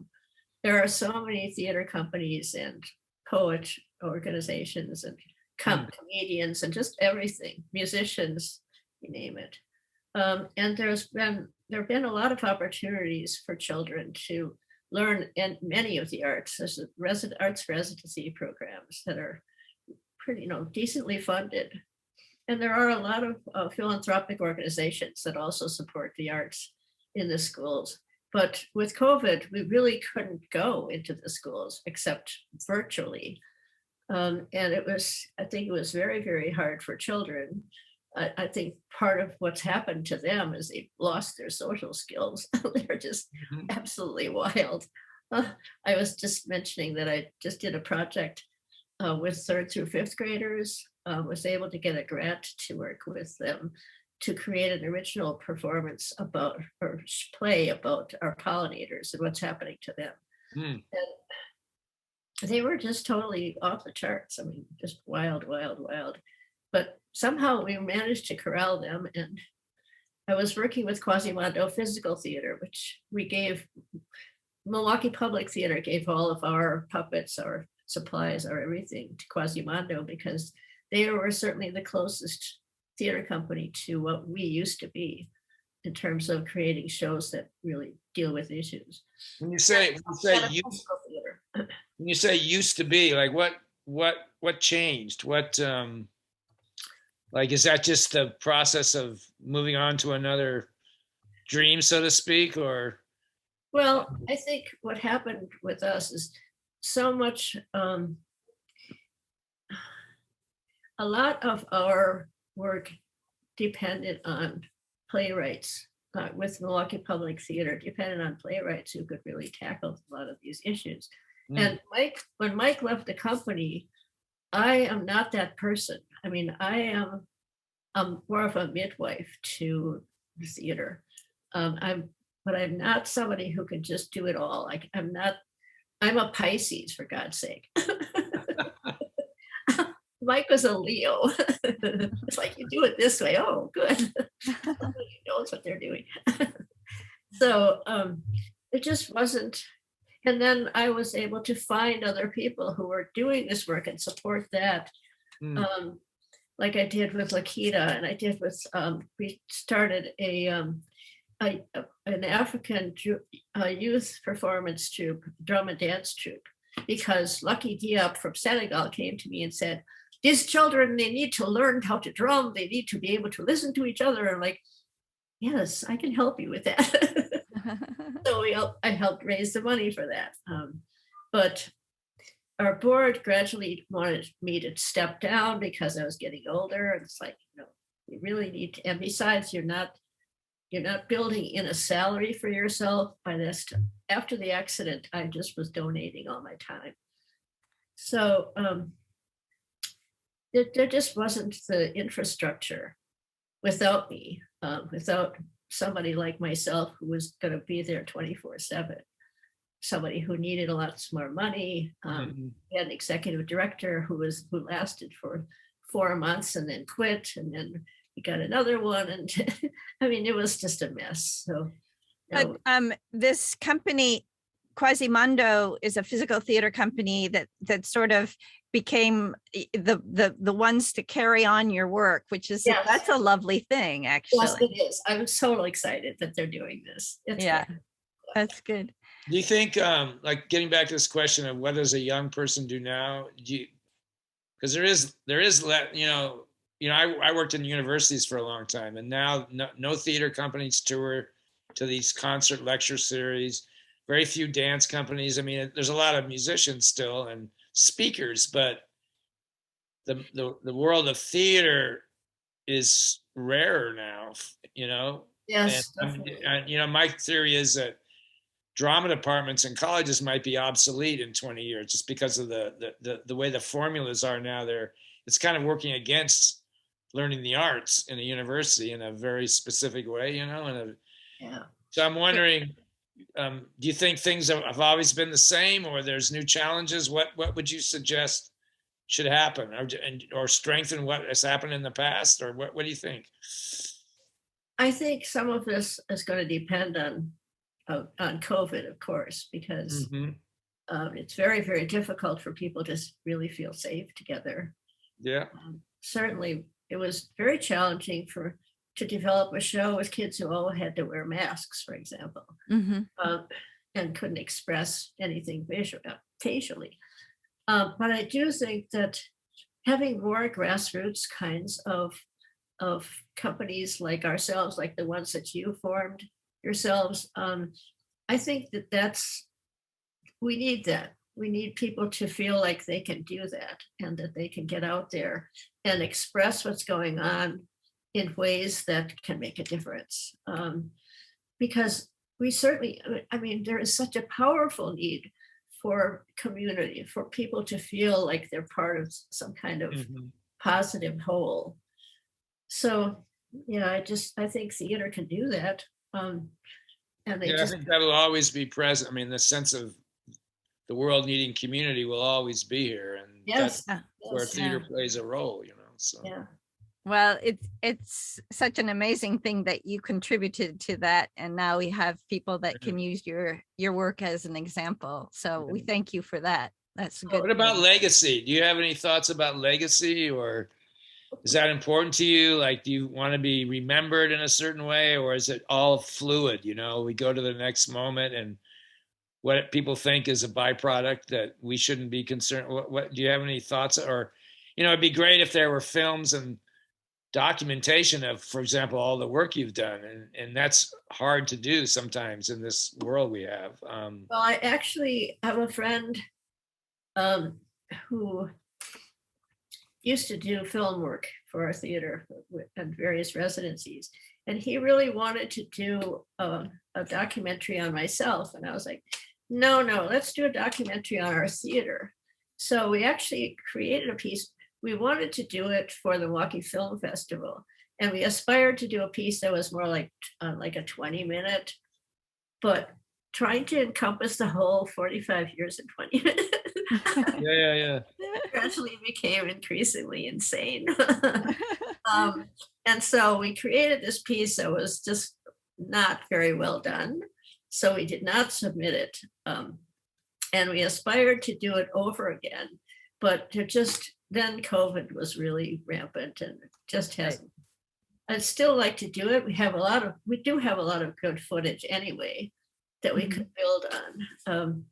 There are so many theater companies and poet organizations and comedians and just everything, musicians, you name it. And there have been a lot of opportunities for children to learn in many of the arts. There's arts residency programs that are pretty, you know, decently funded. And there are a lot of philanthropic organizations that also support the arts in the schools. But with COVID, we really couldn't go into the schools except virtually. And I think it was very, very hard for children. I think part of what's happened to them is they've lost their social skills. They're just absolutely wild. I was just mentioning that I just did a project with 3rd through 5th graders, was able to get a grant to work with them to create an original performance about, or play about, our pollinators and what's happening to them. And they were just totally off the charts. I mean, just wild. But somehow we managed to corral them, and I was working with Quasimodo Physical Theater, which we gave Milwaukee Public Theater gave all of our puppets, our supplies, our everything to Quasimodo because they were certainly the closest theater company to what we used to be in terms of creating shows that really deal with issues. When you say Physical theater. when you say used to be, like what changed? What like is that just the process of moving on to another dream, so to speak, or? Well, I think what happened with us is so much, a lot of our work depended on playwrights with Milwaukee Public Theater, depended on playwrights who could really tackle a lot of these issues. And when Mike left the company, I am not that person. I mean, I'm more of a midwife to the theater. But I'm not somebody who can just do it all. Like I'm a Pisces, for God's sake. Mike was a Leo. It's like, you do it this way. Oh, good. Somebody knows what they're doing. So it just wasn't. And then I was able to find other people who were doing this work and support that. Like I did with Lakita, and I did with, we started an African youth performance troupe, drum and dance troupe, because Lucky Diop from Senegal came to me and said, these children, they need to learn how to drum. They need to be able to listen to each other. And I'm like, yes, I can help you with that. So I helped raise the money for that. But our board gradually wanted me to step down because I was getting older. And it's like, you really need to, and besides, you're not building in a salary for yourself. By this, after the accident, I just was donating all my time. So there just wasn't the infrastructure without me, without somebody like myself who was going to be there 24/7. Somebody who needed a lot more money. We had an executive director who lasted for 4 months and then quit, and then we got another one, and I mean, it was just a mess. So, this company, Quasimodo, is a physical theater company that sort of became the ones to carry on your work, which is that's a lovely thing, actually. Yes, it is. I'm so excited that they're doing this. That's good. Do you think, like getting back to this question of what does a young person do now? Because there is I worked in universities for a long time, and now no theater companies tour to these concert lecture series. Very few dance companies. I mean, there's a lot of musicians still and speakers, but the world of theater is rarer now. Yes. And my theory is that drama departments in colleges might be obsolete in 20 years just because of the way the formulas are now. It's kind of working against learning the arts in a university in a very specific way, So I'm wondering, do you think things have always been the same, or there's new challenges? What would you suggest should happen, or strengthen what has happened in the past, or what do you think? I think some of this is going to depend on COVID, of course, because it's very, very difficult for people to really feel safe together. Yeah. Certainly, it was very challenging to develop a show with kids who all had to wear masks, for example, and couldn't express anything facially. But I do think that having more grassroots kinds of companies like ourselves, like the ones that you formed yourselves, I think we need that. We need people to feel like they can do that and that they can get out there and express what's going on in ways that can make a difference. Because we certainly, I mean, there is such a powerful need for community, for people to feel like they're part of some kind of positive whole. So, I think theater can do that. And I think that'll always be present. I mean, the sense of the world needing community will always be here, and that's where theater plays a role. So Well, it's such an amazing thing that you contributed to that, and now we have people that can use your work as an example. So we thank you for that. That's a good. What about legacy? Do you have any thoughts about legacy, or is that important to you? Like, do you want to be remembered in a certain way, or is it all fluid? You know, we go to the next moment, and what people think is a byproduct that we shouldn't be concerned. What do you have any thoughts? Or, you know, it'd be great if there were films and documentation of, for example, all the work you've done, and that's hard to do sometimes in this world we have. Well, I actually have a friend who used to do film work for our theater and various residencies. And he really wanted to do a documentary on myself. And I was like, no, let's do a documentary on our theater. So we actually created a piece. We wanted to do it for the Milwaukee Film Festival. And we aspired to do a piece that was more like a 20-minute, but trying to encompass the whole 45 years in 20 minutes. Yeah. Gradually became increasingly insane. And so we created this piece that was just not very well done. So we did not submit it. And we aspired to do it over again, but then COVID was really rampant and just hasn't. I'd still like to do it. We do have a lot of good footage anyway that we could build on.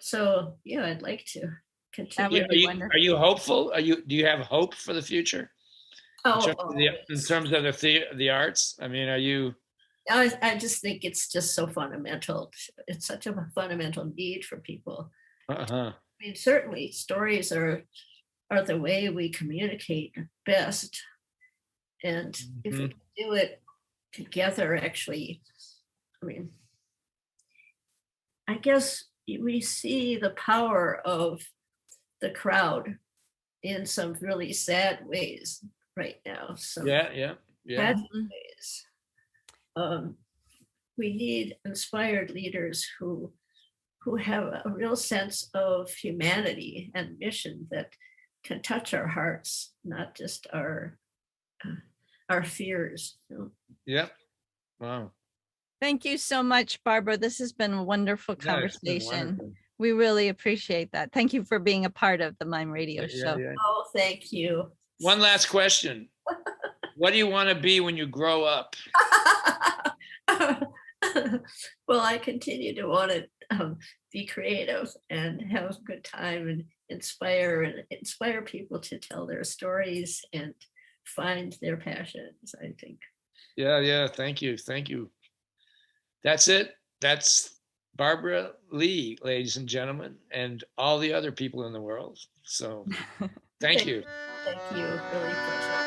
So yeah, I'd like to continue. Are you hopeful? Do you have hope for the future? In terms of the arts? I mean, are you? I just think it's just so fundamental. It's such a fundamental need for people. I mean, certainly stories are the way we communicate best. And if we do it together, actually, I mean, I guess we see the power of the crowd in some really sad ways right now. So yeah. Sad ways. We need inspired leaders who have a real sense of humanity and mission that can touch our hearts, not just our fears. Yeah. Wow. Thank you so much, Barbara. This has been a wonderful conversation. We really appreciate that. Thank you for being a part of the Mime Radio Show. Yeah. Oh, thank you. One last question. What do you want to be when you grow up? Well, I continue to want to be creative and have a good time and inspire people to tell their stories and find their passions, I think. Yeah. Thank you. That's it. That's Barbara Leigh, ladies and gentlemen, and all the other people in the world. So thank you. Thank you. Really appreciate it.